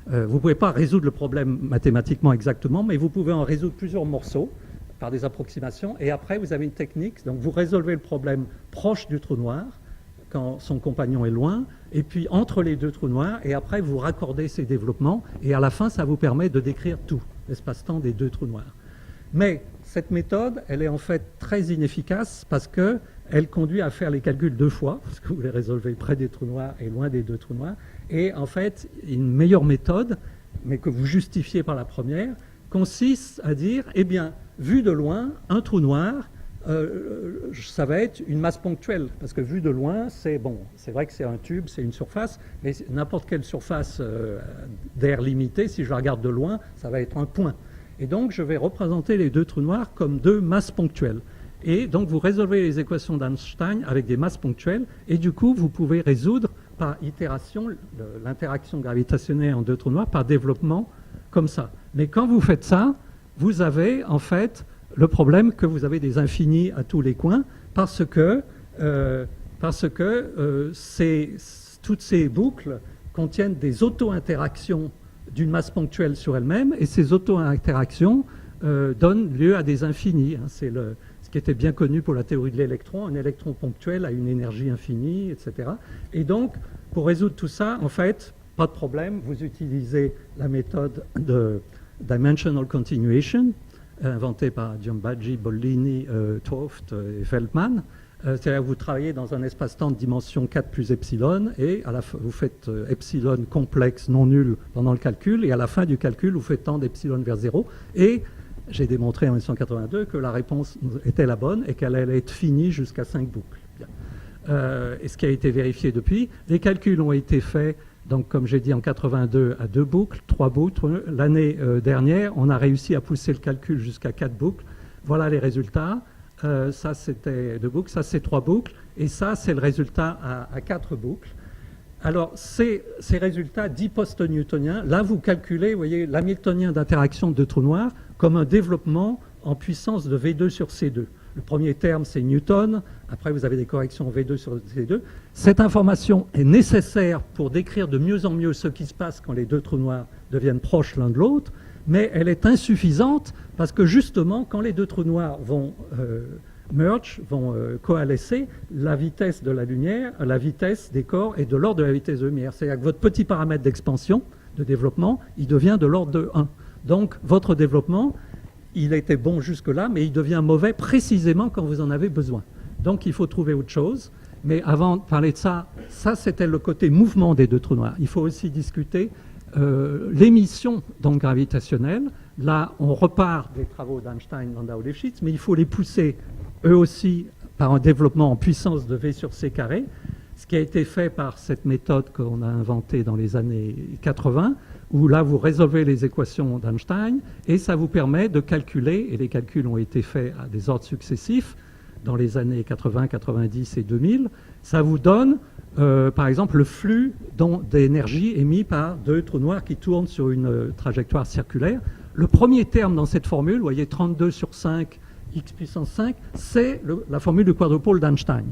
Vous ne pouvez pas résoudre le problème mathématiquement exactement, mais vous pouvez en résoudre plusieurs morceaux par des approximations, et après vous avez une technique, donc vous résolvez le problème proche du trou noir, quand son compagnon est loin, et puis entre les deux trous noirs, et après vous raccordez ces développements, et à la fin ça vous permet de décrire tout, l'espace-temps des deux trous noirs. Mais cette méthode, elle est en fait très inefficace parce qu'elle conduit à faire les calculs 2 fois, parce que vous les résolvez près des trous noirs et loin des 2 trous noirs. Et en fait, une meilleure méthode, mais que vous justifiez par la première, consiste à dire, eh bien, vu de loin, un trou noir, ça va être une masse ponctuelle, parce que vu de loin, c'est bon, c'est vrai que c'est un tube, c'est une surface, mais n'importe quelle surface d'air limité, si je la regarde de loin, ça va être un point. Et donc, je vais représenter les 2 trous noirs comme 2 masses ponctuelles. Et donc, vous résolvez les équations d'Einstein avec des masses ponctuelles, et du coup, vous pouvez résoudre par itération l'interaction gravitationnelle en 2 trous noirs par développement comme ça. Mais quand vous faites ça, vous avez en fait le problème que vous avez des infinis à tous les coins parce que toutes ces boucles contiennent des auto-interactions d'une masse ponctuelle sur elle-même et ces auto-interactions donnent lieu à des infinis. Hein. C'est ce qui était bien connu pour la théorie de l'électron. Un électron ponctuel a une énergie infinie, etc. Et donc, pour résoudre tout ça, en fait, pas de problème, vous utilisez la méthode de dimensional continuation, inventée par Giambaggi, Bollini, 't Hooft et Feldman. C'est-à-dire que vous travaillez dans un espace-temps de dimension 4 plus epsilon, et à la fin, vous faites epsilon complexe non nul pendant le calcul, et à la fin du calcul, vous faites tendre epsilon vers 0. Et j'ai démontré en 1982 que la réponse était la bonne et qu'elle allait être finie jusqu'à 5 boucles. Et ce qui a été vérifié depuis, les calculs ont été faits, donc comme j'ai dit en 82 à 2 boucles, 3 boucles. L'année dernière, on a réussi à pousser le calcul jusqu'à 4 boucles. Voilà les résultats. Ça c'était 2 boucles, ça c'est 3 boucles, et ça c'est le résultat à 4 boucles. Alors ces résultats dits post-newtoniens, là vous calculez, vous voyez, l'hamiltonien d'interaction de trous noirs comme un développement en puissance de V2 sur C2. Le premier terme, c'est Newton. Après, vous avez des corrections V2 sur C2. Cette information est nécessaire pour décrire de mieux en mieux ce qui se passe quand les 2 trous noirs deviennent proches l'un de l'autre, mais elle est insuffisante parce que justement, quand les 2 trous noirs vont merge, vont coalescer, la vitesse de la lumière, la vitesse des corps est de l'ordre de la vitesse de la lumière. C'est-à-dire que votre petit paramètre d'expansion, de développement, il devient de l'ordre de 1. Donc, votre développement, il était bon jusque-là, mais il devient mauvais précisément quand vous en avez besoin. Donc, il faut trouver autre chose. Mais avant de parler de ça, ça, c'était le côté mouvement des 2 trous noirs. Il faut aussi discuter l'émission donc gravitationnelle. Là, on repart des travaux d'Einstein, Landau, Lifshitz, mais il faut les pousser, eux aussi, par un développement en puissance de V sur C carré, ce qui a été fait par cette méthode qu'on a inventée dans les années 80, où là, vous résolvez les équations d'Einstein, et ça vous permet de calculer, et les calculs ont été faits à des ordres successifs, dans les années 80, 90 et 2000, ça vous donne, par exemple, le flux d'énergie émis par 2 trous noirs qui tournent sur une trajectoire circulaire. Le premier terme dans cette formule, vous voyez 32 sur 5, x puissance 5, c'est la formule du quadrupôle d'Einstein.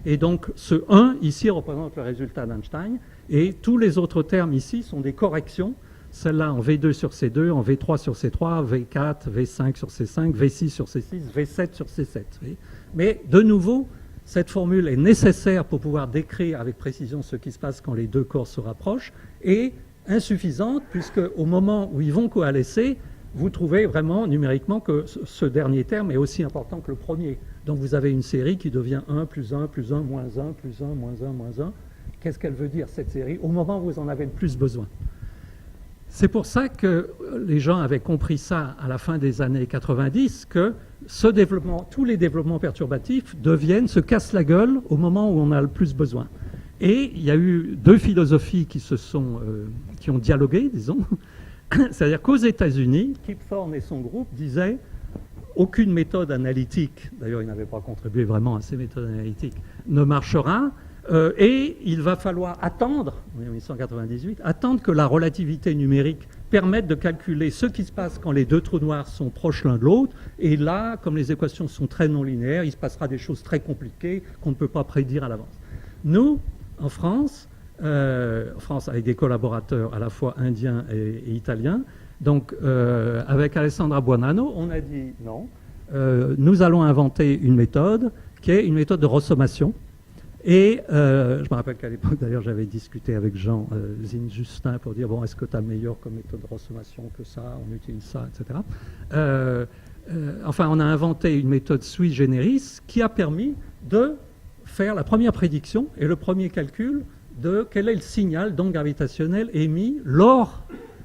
Et donc, ce 1 ici représente le résultat d'Einstein, et tous les autres termes ici sont des corrections, celle-là en V2 sur C2, en V3 sur C3, V4, V5 sur C5, V6 sur C6, V7 sur C7. Mais de nouveau, cette formule est nécessaire pour pouvoir décrire avec précision ce qui se passe quand les 2 corps se rapprochent, et insuffisante, puisque au moment où ils vont coalescer, vous trouvez vraiment numériquement que ce dernier terme est aussi important que le premier. Donc vous avez une série qui devient 1 plus 1 plus 1 moins 1 plus 1 moins 1 moins 1. Qu'est-ce qu'elle veut dire cette série au moment où vous en avez le plus besoin? C'est pour ça que les gens avaient compris ça à la fin des années 90, que ce développement, tous les développements perturbatifs se cassent la gueule au moment où on a le plus besoin. Et il y a eu 2 philosophies qui ont dialogué, disons. C'est-à-dire qu'aux États-Unis, Kip Thorne et son groupe disaient aucune méthode analytique, d'ailleurs ils n'avaient pas contribué vraiment à ces méthodes analytiques, ne marchera, et il va falloir attendre, en 1998, attendre que la relativité numérique permette de calculer ce qui se passe quand les 2 trous noirs sont proches l'un de l'autre, et là, comme les équations sont très non linéaires, il se passera des choses très compliquées qu'on ne peut pas prédire à l'avance. Nous, en France avec des collaborateurs à la fois indiens et italiens, donc avec Alessandra Buonanno, on a dit non, nous allons inventer une méthode qui est une méthode de ressommation. Et je me rappelle qu'à l'époque, d'ailleurs, j'avais discuté avec Jean Zin-Justin pour dire, bon, est-ce que tu as meilleur comme méthode de ressommation que ça, on utilise ça, etc. enfin, on a inventé une méthode sui generis qui a permis de faire la première prédiction et le premier calcul de quel est le signal d'onde gravitationnelle émis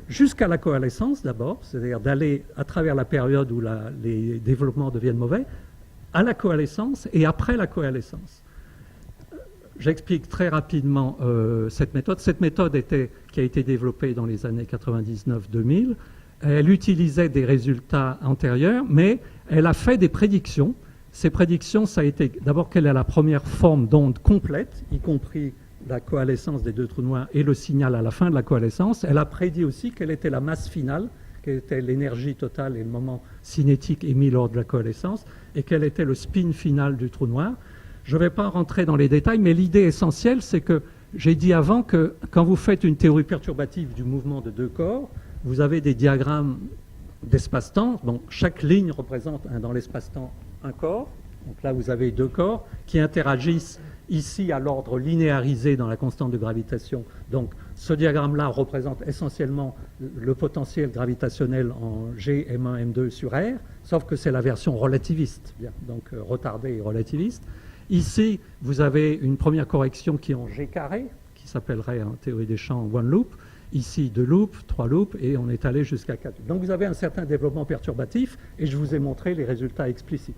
jusqu'à la coalescence d'abord, c'est-à-dire d'aller à travers la période où les développements deviennent mauvais, à la coalescence et après la coalescence. J'explique très rapidement cette méthode. Cette méthode qui a été développée dans les années 99-2000. Elle utilisait des résultats antérieurs, mais elle a fait des prédictions. Ces prédictions, ça a été d'abord quelle est la première forme d'onde complète, y compris la coalescence des deux trous noirs et le signal à la fin de la coalescence. Elle a prédit aussi quelle était la masse finale, quelle était l'énergie totale et le moment cinétique émis lors de la coalescence, et quel était le spin final du trou noir. Je ne vais pas rentrer dans les détails, mais l'idée essentielle, c'est que j'ai dit avant que quand vous faites une théorie perturbative du mouvement de deux corps, vous avez des diagrammes d'espace-temps. Donc chaque ligne représente dans l'espace-temps un corps. Donc là, vous avez deux corps qui interagissent ici à l'ordre linéarisé dans la constante de gravitation. Donc ce diagramme-là représente essentiellement le potentiel gravitationnel en G, M1, M2 sur R, sauf que c'est la version relativiste, donc retardée et relativiste. Ici, vous avez une première correction qui est en G carré, qui s'appellerait en théorie des champs one loop. Ici, 2 loops, 3 loops, et on est allé jusqu'à 4. Donc vous avez un certain développement perturbatif, et je vous ai montré les résultats explicites.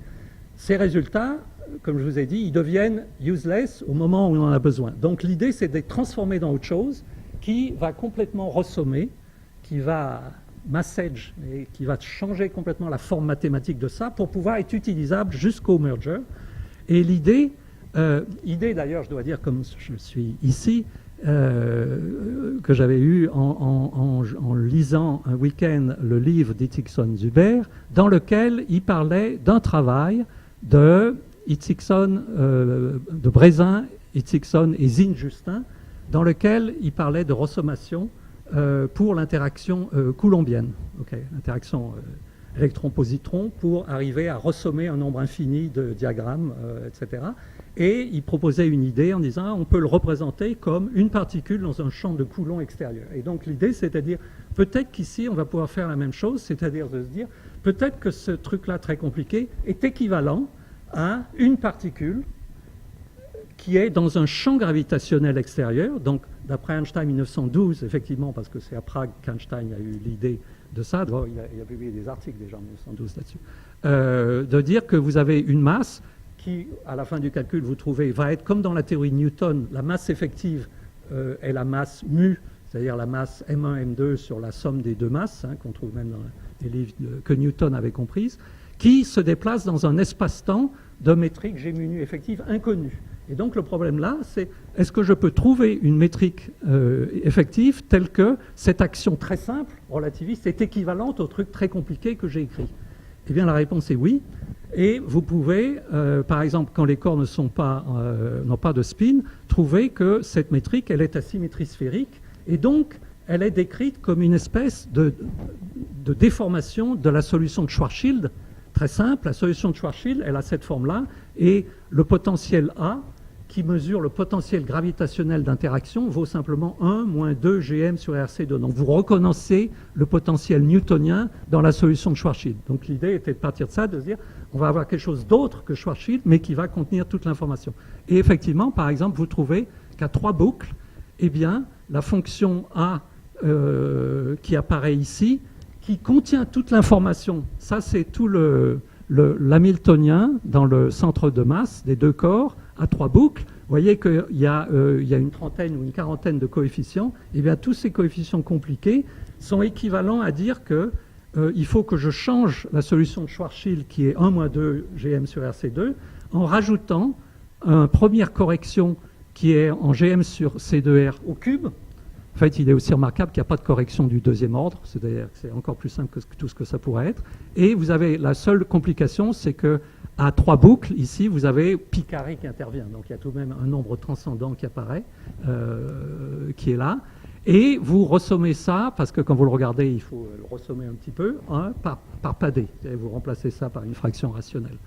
Ces résultats, comme je vous ai dit, ils deviennent useless au moment où on en a besoin. Donc l'idée, c'est de les transformer dans autre chose qui va complètement ressommer, qui va massage, et qui va changer complètement la forme mathématique de ça pour pouvoir être utilisable jusqu'au merger. Et l'idée d'ailleurs, je dois dire, comme je suis ici, que j'avais eu en lisant un week-end le livre d'Itzigson-Zuber, dans lequel il parlait d'un travail de Brézin, Itzigson et Zinn-Justin, dans lequel il parlait de ressommation pour l'interaction coulombienne, l'interaction électron-positron, pour arriver à ressommer un nombre infini de diagrammes, etc. Et il proposait une idée en disant on peut le représenter comme une particule dans un champ de Coulomb extérieur. Et donc l'idée, c'est-à-dire peut-être qu'ici, on va pouvoir faire la même chose, c'est-à-dire de se dire peut-être que ce truc-là très compliqué est équivalent à une particule qui est dans un champ gravitationnel extérieur. Donc d'après Einstein 1912, effectivement, parce que c'est à Prague qu'Einstein a eu l'idée de ça, il a publié des articles déjà en 1912 là-dessus, de dire que vous avez une masse qui, à la fin du calcul, vous trouvez, va être comme dans la théorie de Newton, la masse effective est la masse mu, c'est-à-dire la masse M1, M2 sur la somme des deux masses, qu'on trouve même dans les livres que Newton avait comprises, qui se déplace dans un espace-temps de métrique G mu nu effective inconnue. Et donc le problème là, c'est est-ce que je peux trouver une métrique effective telle que cette action très simple, relativiste, est équivalente au truc très compliqué que j'ai écrit? Eh bien la réponse est oui. Et vous pouvez, par exemple, quand les corps n'ont pas de spin, trouver que cette métrique, elle est à symétrie sphérique, et donc elle est décrite comme une espèce de déformation de la solution de Schwarzschild, très simple. La solution de Schwarzschild, elle a cette forme-là, et le potentiel A, qui mesure le potentiel gravitationnel d'interaction, vaut simplement 1 moins 2 Gm sur RC2. Donc vous reconnaissez le potentiel newtonien dans la solution de Schwarzschild. Donc l'idée était de partir de ça, de se dire on va avoir quelque chose d'autre que Schwarzschild, mais qui va contenir toute l'information. Et effectivement, par exemple, vous trouvez qu'à 3 boucles, eh bien, la fonction A qui apparaît ici, qui contient toute l'information, ça c'est tout l'hamiltonien dans le centre de masse des deux corps, à 3 boucles. Vous voyez qu'il y a une trentaine ou une quarantaine de coefficients. Et bien tous ces coefficients compliqués sont équivalents à dire que il faut que je change la solution de Schwarzschild qui est 1 moins 2 Gm sur RC2 en rajoutant une première correction qui est en Gm sur C2R au cube. En fait, il est aussi remarquable qu'il n'y a pas de correction du deuxième ordre, c'est-à-dire que c'est encore plus simple que tout ce que ça pourrait être. Et vous avez la seule complication, c'est que à 3 boucles, ici, vous avez pi carré qui intervient. Donc il y a tout de même un nombre transcendant qui apparaît, qui est là. Et vous ressommez ça, parce que quand vous le regardez, il faut le ressommer un petit peu, par padé. Vous remplacez ça par une fraction rationnelle.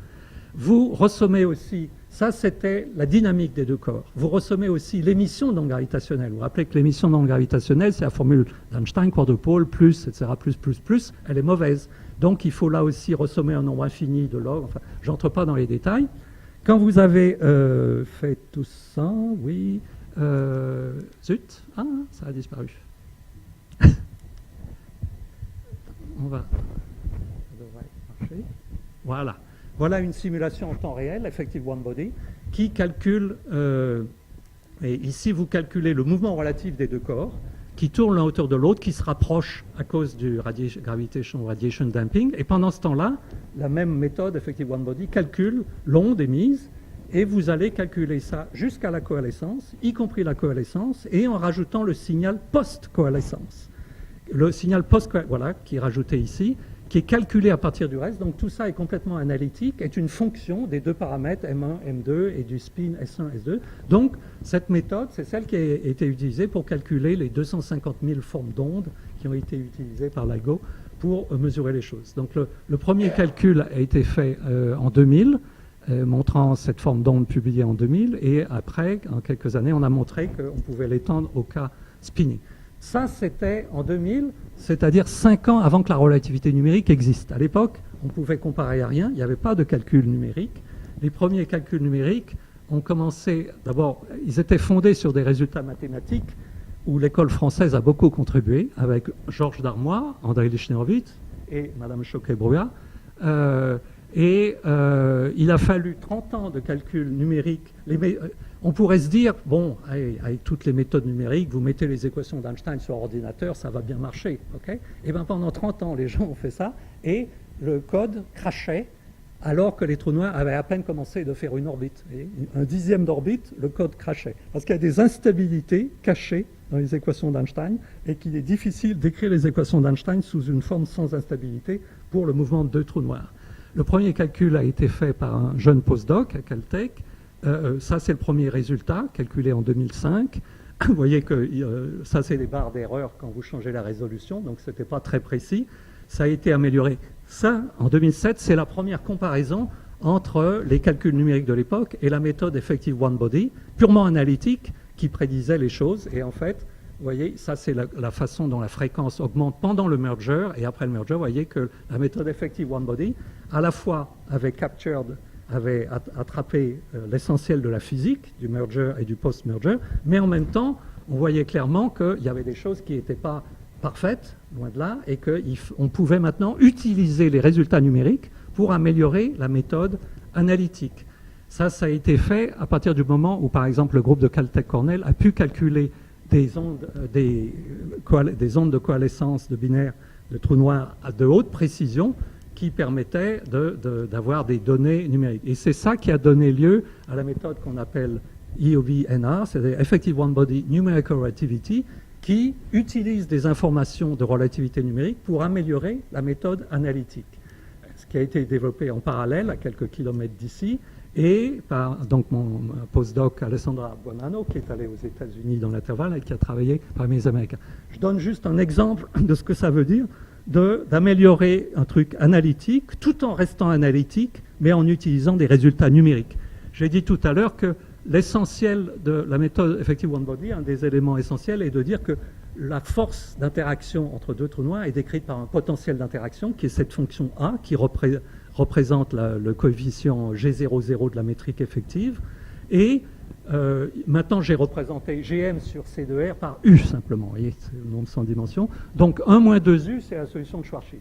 Vous ressommez aussi Ça, c'était la dynamique des deux corps. Vous ressommez aussi l'émission non gravitationnelle. Vous vous rappelez que l'émission non gravitationnelle, c'est la formule d'Einstein, quadrupole, plus, etc., plus, elle est mauvaise. Donc, il faut là aussi ressommer un nombre infini de log. Enfin, je n'entre pas dans les détails. Quand vous avez fait tout ça, oui, zut, ça a disparu. Ça devrait marcher. Voilà. Voilà une simulation en temps réel, Effective One Body, qui calcule, et ici vous calculez le mouvement relatif des deux corps, qui tournent l'un autour de l'autre, qui se rapprochent à cause du Gravitational Radiation Damping, et pendant ce temps-là, la même méthode, Effective One Body, calcule l'onde émise, et vous allez calculer ça jusqu'à la coalescence, y compris la coalescence, et en rajoutant le signal post-coalescence. Le signal post-coalescence, voilà, qui est rajouté ici, qui est calculé à partir du reste. Donc tout ça est complètement analytique, est une fonction des deux paramètres M1, M2 et du spin S1, S2. Donc cette méthode, c'est celle qui a été utilisée pour calculer les 250 000 formes d'ondes qui ont été utilisées par LIGO pour mesurer les choses. Donc le premier calcul a été fait en 2000, montrant cette forme d'onde publiée en 2000, et après, en quelques années, on a montré qu'on pouvait l'étendre au cas spinning. Ça, c'était en 2000, c'est-à-dire 5 ans avant que la relativité numérique existe. À l'époque, on pouvait comparer à rien, il n'y avait pas de calcul numérique. Les premiers calculs numériques ont commencé, d'abord, ils étaient fondés sur des résultats mathématiques où l'école française a beaucoup contribué, avec Georges Darmois, André Lichnerowitz et Madame Choquet-Brouillard. Il a fallu 30 ans de calcul numérique. On pourrait se dire, bon, avec toutes les méthodes numériques, vous mettez les équations d'Einstein sur ordinateur, ça va bien marcher. Okay, et bien pendant 30 ans, les gens ont fait ça, et le code crachait, alors que les trous noirs avaient à peine commencé de faire une orbite. Et un dixième d'orbite, le code crachait. Parce qu'il y a des instabilités cachées dans les équations d'Einstein, et qu'il est difficile d'écrire les équations d'Einstein sous une forme sans instabilité pour le mouvement de deux trous noirs. Le premier calcul a été fait par un jeune postdoc à Caltech. Ça, c'est le premier résultat, calculé en 2005. Vous voyez que ça, c'est les barres d'erreur quand vous changez la résolution, donc ce n'était pas très précis. Ça a été amélioré. Ça, en 2007, c'est la première comparaison entre les calculs numériques de l'époque et la méthode Effective One Body, purement analytique, qui prédisait les choses. Et en fait, vous voyez, ça, c'est la façon dont la fréquence augmente pendant le merger. Et après le merger, vous voyez que la méthode Effective One Body, à la fois avait attrapé l'essentiel de la physique, du merger et du post-merger, mais en même temps, on voyait clairement qu'il y avait des choses qui n'étaient pas parfaites, loin de là, et qu'on pouvait maintenant utiliser les résultats numériques pour améliorer la méthode analytique. Ça a été fait à partir du moment où, par exemple, le groupe de Caltech-Cornell a pu calculer des ondes de coalescence de binaires de trous noirs de haute précision, qui permettait d'avoir des données numériques. Et c'est ça qui a donné lieu à la méthode qu'on appelle EOB-NR, c'est-à-dire Effective One Body Numerical Relativity, qui utilise des informations de relativité numérique pour améliorer la méthode analytique. Ce qui a été développé en parallèle à quelques kilomètres d'ici, et par donc mon postdoc Alessandra Buonanno, qui est allé aux États-Unis dans l'intervalle et qui a travaillé parmi les Américains. Je donne juste un exemple de ce que ça veut dire d'améliorer un truc analytique tout en restant analytique, mais en utilisant des résultats numériques. J'ai dit tout à l'heure que l'essentiel de la méthode Effective One Body, un des éléments essentiels, est de dire que la force d'interaction entre deux trous noirs est décrite par un potentiel d'interaction, qui est cette fonction A, qui représente le coefficient G00 de la métrique effective. Et maintenant, j'ai représenté GM sur C2R par U simplement. Vous voyez, c'est le nombre sans dimension. Donc 1 moins 2U, c'est la solution de Schwarzschild.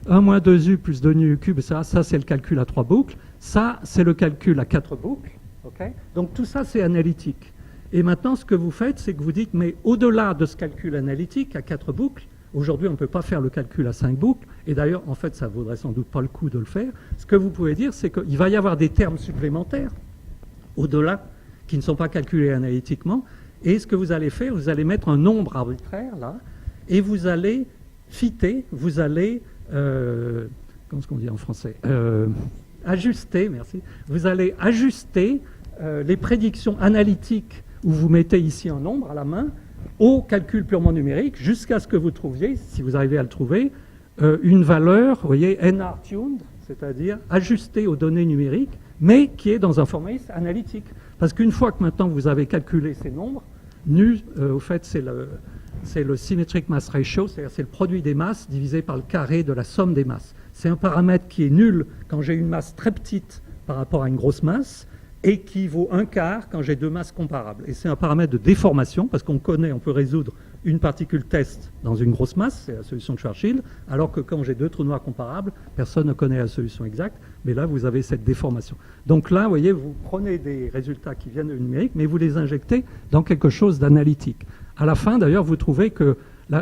1 moins 2U plus 2nu cube, ça c'est le calcul à 3 boucles. Ça, c'est le calcul à 4 boucles. Okay, donc tout ça, c'est analytique. Et maintenant, ce que vous faites, c'est que vous dites, mais au-delà de ce calcul analytique à 4 boucles, aujourd'hui, on ne peut pas faire le calcul à 5 boucles. Et d'ailleurs, en fait, ça ne vaudrait sans doute pas le coup de le faire. Ce que vous pouvez dire, c'est qu'il va y avoir des termes supplémentaires au-delà, qui ne sont pas calculés analytiquement. Et ce que vous allez faire, vous allez mettre un nombre arbitraire, là, et vous allez fitter, vous allez, comment est-ce qu'on dit en français, ajuster, merci, vous allez ajuster les prédictions analytiques où vous mettez ici un nombre à la main au calcul purement numérique jusqu'à ce que vous trouviez, si vous arrivez à le trouver, une valeur, vous voyez, NR-tuned, c'est-à-dire ajustée aux données numériques, mais qui est dans un format analytique. Parce qu'une fois que maintenant vous avez calculé ces nombres, nu, au fait, c'est le symmetric mass ratio, c'est-à-dire c'est le produit des masses divisé par le carré de la somme des masses. C'est un paramètre qui est nul quand j'ai une masse très petite par rapport à une grosse masse, et qui vaut un quart quand j'ai deux masses comparables. Et c'est un paramètre de déformation, parce qu'on connaît, on peut résoudre une particule test dans une grosse masse, c'est la solution de Schwarzschild, alors que quand j'ai deux trous noirs comparables, personne ne connaît la solution exacte, mais là, vous avez cette déformation. Donc là, vous voyez, vous prenez des résultats qui viennent du numérique, mais vous les injectez dans quelque chose d'analytique. À la fin, d'ailleurs, vous trouvez que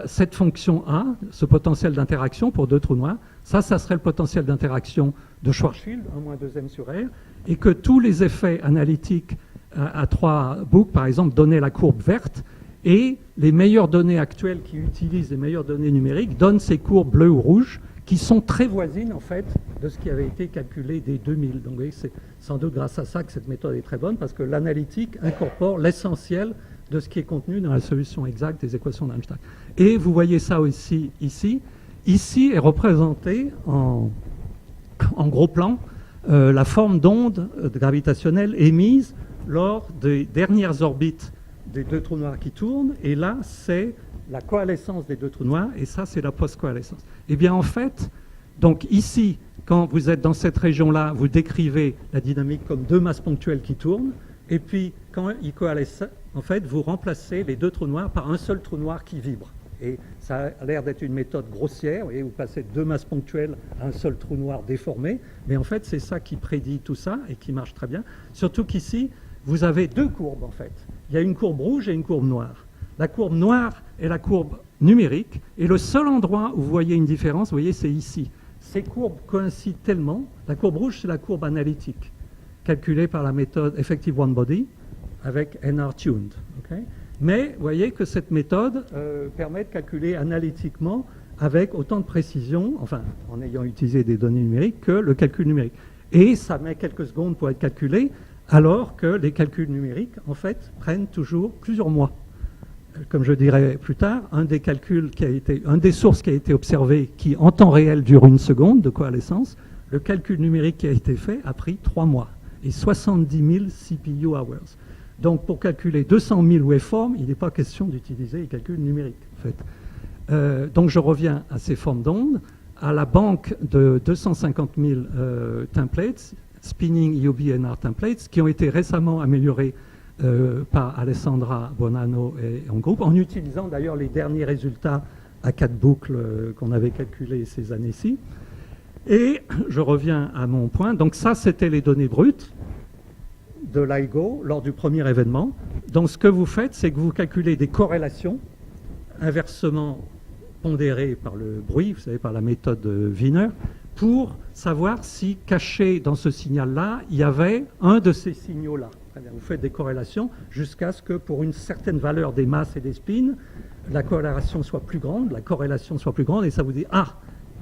cette fonction A, ce potentiel d'interaction pour deux trous noirs, ça serait le potentiel d'interaction de Schwarzschild, 1 moins 2m sur R, et que tous les effets analytiques à 3 boucles, par exemple, donnaient la courbe verte, et les meilleures données actuelles qui utilisent les meilleures données numériques donnent ces courbes bleues ou rouges, qui sont très voisines, en fait, de ce qui avait été calculé dès 2000. Donc, vous voyez, c'est sans doute grâce à ça que cette méthode est très bonne, parce que l'analytique incorpore l'essentiel de ce qui est contenu dans la solution exacte des équations d'Einstein. Et vous voyez ça aussi ici. Ici est représentée en gros plan la forme d'onde gravitationnelle émise lors des dernières orbites des deux trous noirs qui tournent. Et là, c'est la coalescence des deux trous noirs, et ça, c'est la post-coalescence. Eh bien, en fait, donc ici, quand vous êtes dans cette région-là, vous décrivez la dynamique comme deux masses ponctuelles qui tournent, et puis, quand ils coalescent, en fait, vous remplacez les deux trous noirs par un seul trou noir qui vibre. Et ça a l'air d'être une méthode grossière, vous voyez, vous passez de deux masses ponctuelles à un seul trou noir déformé, mais en fait, c'est ça qui prédit tout ça, et qui marche très bien. Surtout qu'ici, vous avez deux courbes, en fait. Il y a une courbe rouge et une courbe noire. La courbe noire est la courbe numérique, et le seul endroit où vous voyez une différence, vous voyez, c'est ici. Ces courbes coïncident tellement. La courbe rouge, c'est la courbe analytique, calculée par la méthode Effective One Body, avec NR tuned. Okay. Mais vous voyez que cette méthode permet de calculer analytiquement avec autant de précision, enfin, en ayant utilisé des données numériques, que le calcul numérique. Et ça met quelques secondes pour être calculé, alors que les calculs numériques, en fait, prennent toujours plusieurs mois. Comme je dirai plus tard, un des sources qui a été observé, qui en temps réel dure une seconde de coalescence, le calcul numérique qui a été fait a pris 3 mois et 70 000 CPU hours. Donc pour calculer 200 000 waveforms, il n'est pas question d'utiliser les calculs numériques. En fait. Donc je reviens à ces formes d'ondes, à la banque de 250 000 templates, Spinning EOB NR templates, qui ont été récemment améliorés par Alessandra Bonanno et en groupe, en utilisant d'ailleurs les derniers résultats à 4 boucles qu'on avait calculés ces années-ci. Et je reviens à mon point. Donc ça, c'était les données brutes de LIGO lors du premier événement. Donc ce que vous faites, c'est que vous calculez des corrélations inversement pondérées par le bruit, vous savez, par la méthode Wiener, pour savoir si caché dans ce signal-là, il y avait un de ces signaux-là. Vous faites des corrélations jusqu'à ce que pour une certaine valeur des masses et des spins, la corrélation soit plus grande, et ça vous dit, ah,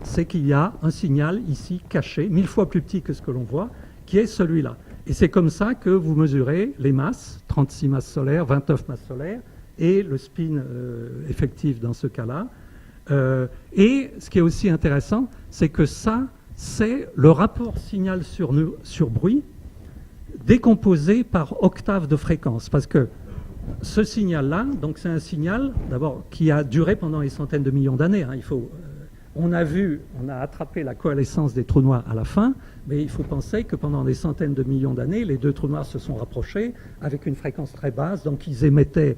c'est qu'il y a un signal ici caché, 1000 fois plus petit que ce que l'on voit, qui est celui-là. Et c'est comme ça que vous mesurez les masses, 36 masses solaires, 29 masses solaires, et le spin effectif dans ce cas-là. Et ce qui est aussi intéressant, c'est que ça, c'est le rapport signal sur bruit décomposé par octave de fréquence. Parce que ce signal-là, donc c'est un signal, d'abord, qui a duré pendant des centaines de millions d'années. Hein. On a attrapé la coalescence des trous noirs à la fin, mais il faut penser que pendant des centaines de millions d'années, les deux trous noirs se sont rapprochés avec une fréquence très basse, donc ils émettaient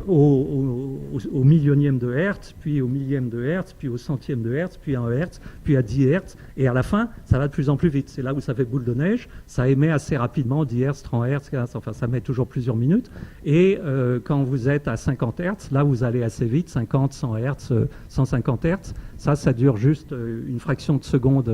au millionième de Hertz, puis au millième de Hertz, puis au centième de Hertz, puis à 1 Hertz, puis à 10 Hertz, et à la fin, ça va de plus en plus vite. C'est là où ça fait boule de neige, ça émet assez rapidement, 10 Hertz, 30 Hertz, enfin ça met toujours plusieurs minutes, et quand vous êtes à 50 Hertz, là vous allez assez vite, 50, 100 Hertz, 150 Hertz, ça dure juste une fraction de seconde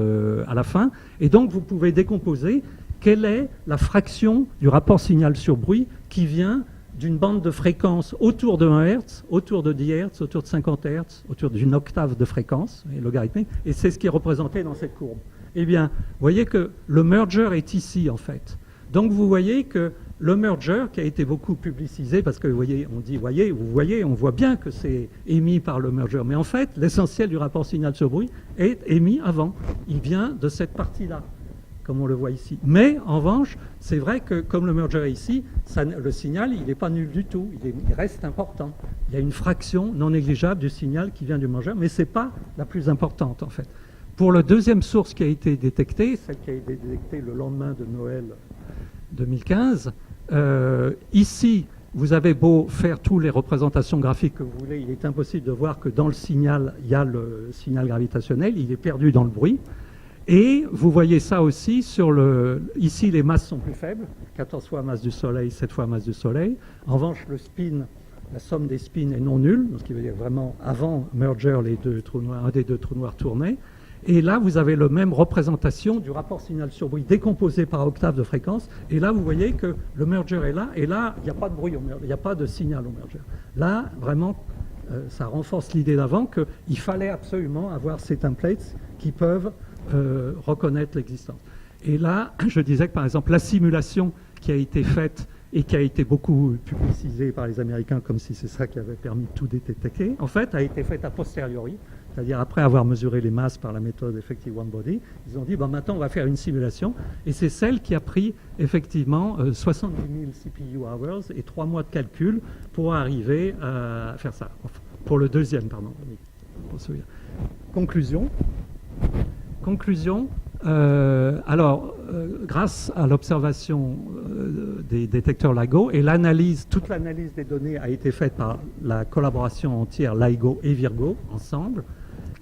à la fin, et donc vous pouvez décomposer quelle est la fraction du rapport signal sur bruit qui vient d'une bande de fréquence autour de 1 Hz, autour de 10 Hz, autour de 50 Hz, autour d'une octave de fréquence, logarithmique, et c'est ce qui est représenté dans cette courbe. Eh bien, vous voyez que le merger est ici, en fait. Donc, vous voyez que le merger, qui a été beaucoup publicisé, parce que, vous voyez, on dit, on voit bien que c'est émis par le merger, mais en fait, l'essentiel du rapport signal sur bruit est émis avant. Il vient de cette partie-là. comme on le voit ici. Mais, en revanche, c'est vrai que, comme le merger est ici, le signal, il n'est pas nul du tout. Il reste important. Il y a une fraction non négligeable du signal qui vient du merger, mais ce n'est pas la plus importante, en fait. Pour la deuxième source qui a été détectée, celle qui a été détectée le lendemain de Noël 2015, ici, vous avez beau faire toutes les représentations graphiques que vous voulez, il est impossible de voir que dans le signal, il y a le signal gravitationnel, il est perdu dans le bruit. Et vous voyez ça aussi sur le... Ici, les masses sont plus faibles, 14 fois la masse du Soleil, 7 fois la masse du Soleil. En revanche, le spin, la somme des spins est non nulle, ce qui veut dire vraiment avant merger, les deux trous noirs, un des deux trous noirs tournait. Et là, vous avez la même représentation du rapport signal sur bruit décomposé par octave de fréquence. Et là, vous voyez que le merger est là. Et là, il n'y a pas de bruit au merger, il n'y a pas de signal au merger. Là, vraiment, ça renforce l'idée d'avant qu'il fallait absolument avoir ces templates qui peuvent reconnaître l'existence. Et là, je disais que par exemple, la simulation qui a été faite et qui a été beaucoup publicisée par les Américains comme si c'est ça qui avait permis de tout détecter, en fait, a été faite a posteriori, c'est-à-dire après avoir mesuré les masses par la méthode Effective One Body. Ils ont dit, bon, maintenant, on va faire une simulation. Et c'est celle qui a pris effectivement 70 000 CPU hours et 3 mois de calcul pour arriver à faire ça. Enfin, pour le deuxième, pardon. Pour celui-là. Conclusion. Grâce à l'observation des détecteurs LIGO et toute l'analyse des données a été faite par la collaboration entière LIGO et Virgo ensemble,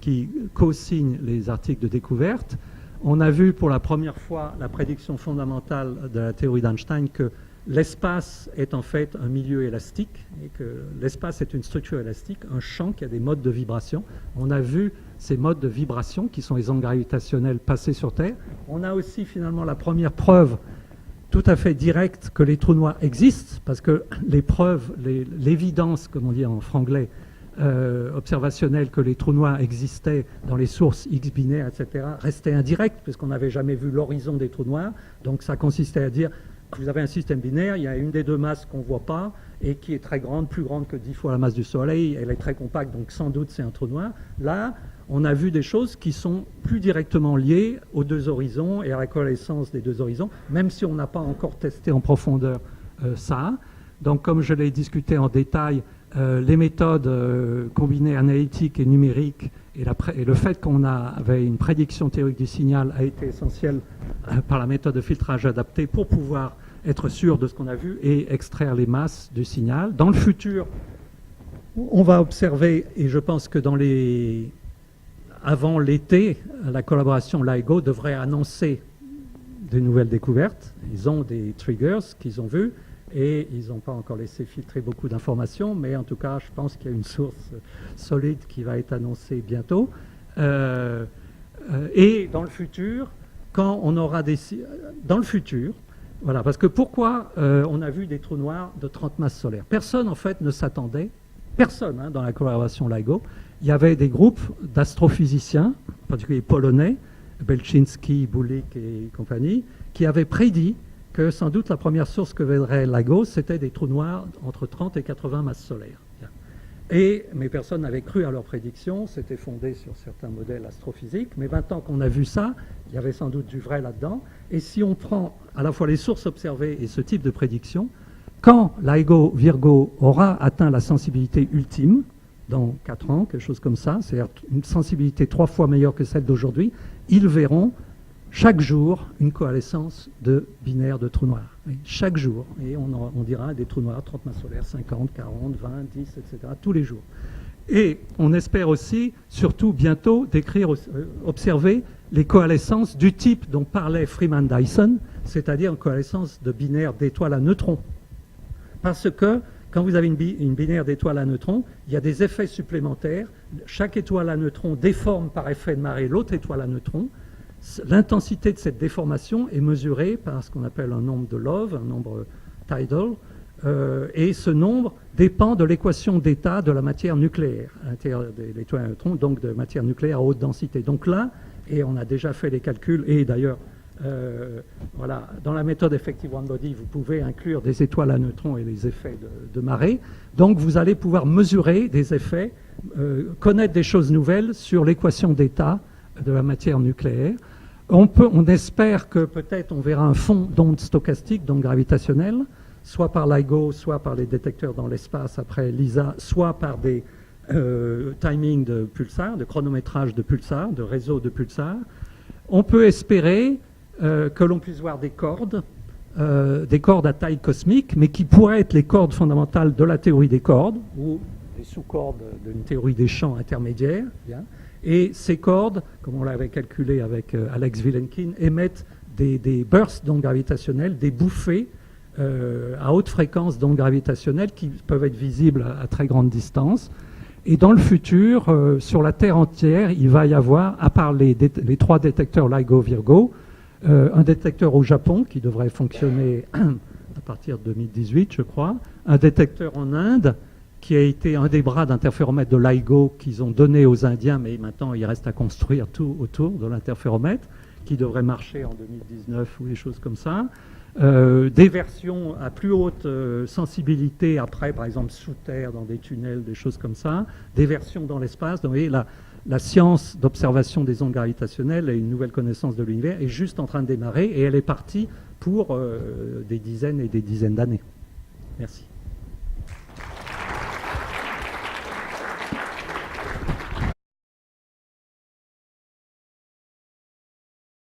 qui co-signent les articles de découverte. On a vu pour la première fois la prédiction fondamentale de la théorie d'Einstein que l'espace est en fait un milieu élastique et que l'espace est une structure élastique, un champ qui a des modes de vibration. On a vu ces modes de vibration qui sont les ondes gravitationnelles passées sur Terre. On a aussi finalement la première preuve tout à fait directe que les trous noirs existent, parce que les preuves, l'évidence, comme on dit en franglais, observationnelle que les trous noirs existaient dans les sources X binaires, etc., restait indirecte, puisqu'on n'avait jamais vu l'horizon des trous noirs. Donc ça consistait à dire vous avez un système binaire, il y a une des deux masses qu'on ne voit pas et qui est très grande, plus grande que 10 fois la masse du Soleil, elle est très compacte, donc sans doute c'est un trou noir. Là, on a vu des choses qui sont plus directement liées aux deux horizons et à la coalescence des deux horizons, même si on n'a pas encore testé en profondeur ça. Donc comme je l'ai discuté en détail, les méthodes combinées analytiques et numériques et le fait qu'on avait une prédiction théorique du signal a été essentiel par la méthode de filtrage adapté pour pouvoir être sûr de ce qu'on a vu et extraire les masses du signal. Dans le futur, on va observer, et je pense que avant l'été, la collaboration LIGO devrait annoncer de nouvelles découvertes. Ils ont des triggers qu'ils ont vus et ils n'ont pas encore laissé filtrer beaucoup d'informations, mais en tout cas, je pense qu'il y a une source solide qui va être annoncée bientôt. Et dans le futur, quand on aura des... Dans le futur, voilà, parce que pourquoi on a vu des trous noirs de 30 masses solaires? Personne, en fait, ne s'attendait, personne dans la collaboration LIGO. Il y avait des groupes d'astrophysiciens, en particulier polonais, Belczynski, Bulik et compagnie, qui avaient prédit que sans doute la première source que verrait LIGO, c'était des trous noirs entre 30 et 80 masses solaires. Mais personne n'avait cru à leurs prédictions, c'était fondé sur certains modèles astrophysiques, mais maintenant qu'on a vu ça, il y avait sans doute du vrai là-dedans. Et si on prend à la fois les sources observées et ce type de prédiction, quand LIGO Virgo aura atteint la sensibilité ultime, dans 4 ans, quelque chose comme ça, c'est-à-dire une sensibilité 3 fois meilleure que celle d'aujourd'hui, ils verront chaque jour une coalescence de binaires de trous noirs. Oui, chaque jour. Et on dira des trous noirs, 30 masses solaires, 50, 40, 20, 10, etc., tous les jours. Et on espère aussi, surtout bientôt, observer les coalescences du type dont parlait Freeman Dyson, c'est-à-dire une coalescence de binaires d'étoiles à neutrons. Parce que quand vous avez une binaire d'étoiles à neutrons, il y a des effets supplémentaires. Chaque étoile à neutrons déforme par effet de marée l'autre étoile à neutrons. L'intensité de cette déformation est mesurée par ce qu'on appelle un nombre de Love, un nombre tidal, et ce nombre dépend de l'équation d'état de la matière nucléaire à l'intérieur de l'étoile à neutrons, donc de matière nucléaire à haute densité. Donc là, et on a déjà fait les calculs, et d'ailleurs, voilà, dans la méthode Effective One Body, vous pouvez inclure des étoiles à neutrons et des effets de marée. Donc vous allez pouvoir mesurer des effets, connaître des choses nouvelles sur l'équation d'état de la matière nucléaire. On espère que peut-être on verra un fond d'ondes stochastiques, d'ondes gravitationnelles, soit par LIGO, soit par les détecteurs dans l'espace après LISA, soit par des timings de pulsars, de chronométrage de pulsars, de réseaux de pulsars. On peut espérer que l'on puisse voir des cordes à taille cosmique, mais qui pourraient être les cordes fondamentales de la théorie des cordes, ou les sous-cordes d'une théorie des champs intermédiaires. Bien. Et ces cordes, comme on l'avait calculé avec Alex Vilenkin, émettent des bursts d'ondes gravitationnelles, des bouffées à haute fréquence d'ondes gravitationnelles qui peuvent être visibles à très grande distance. Et dans le futur, sur la Terre entière, il va y avoir, à part les 3 détecteurs LIGO-Virgo, un détecteur au Japon qui devrait fonctionner à partir de 2018, je crois, un détecteur en Inde qui a été un des bras d'interféromètre de LIGO qu'ils ont donné aux Indiens, mais maintenant il reste à construire tout autour de l'interféromètre, qui devrait marcher en 2019 ou des choses comme ça. Des versions à plus haute sensibilité après, par exemple sous terre, dans des tunnels, des choses comme ça, des versions dans l'espace. Donc, vous voyez, la science d'observation des ondes gravitationnelles et une nouvelle connaissance de l'univers est juste en train de démarrer et elle est partie pour des dizaines et des dizaines d'années. Merci.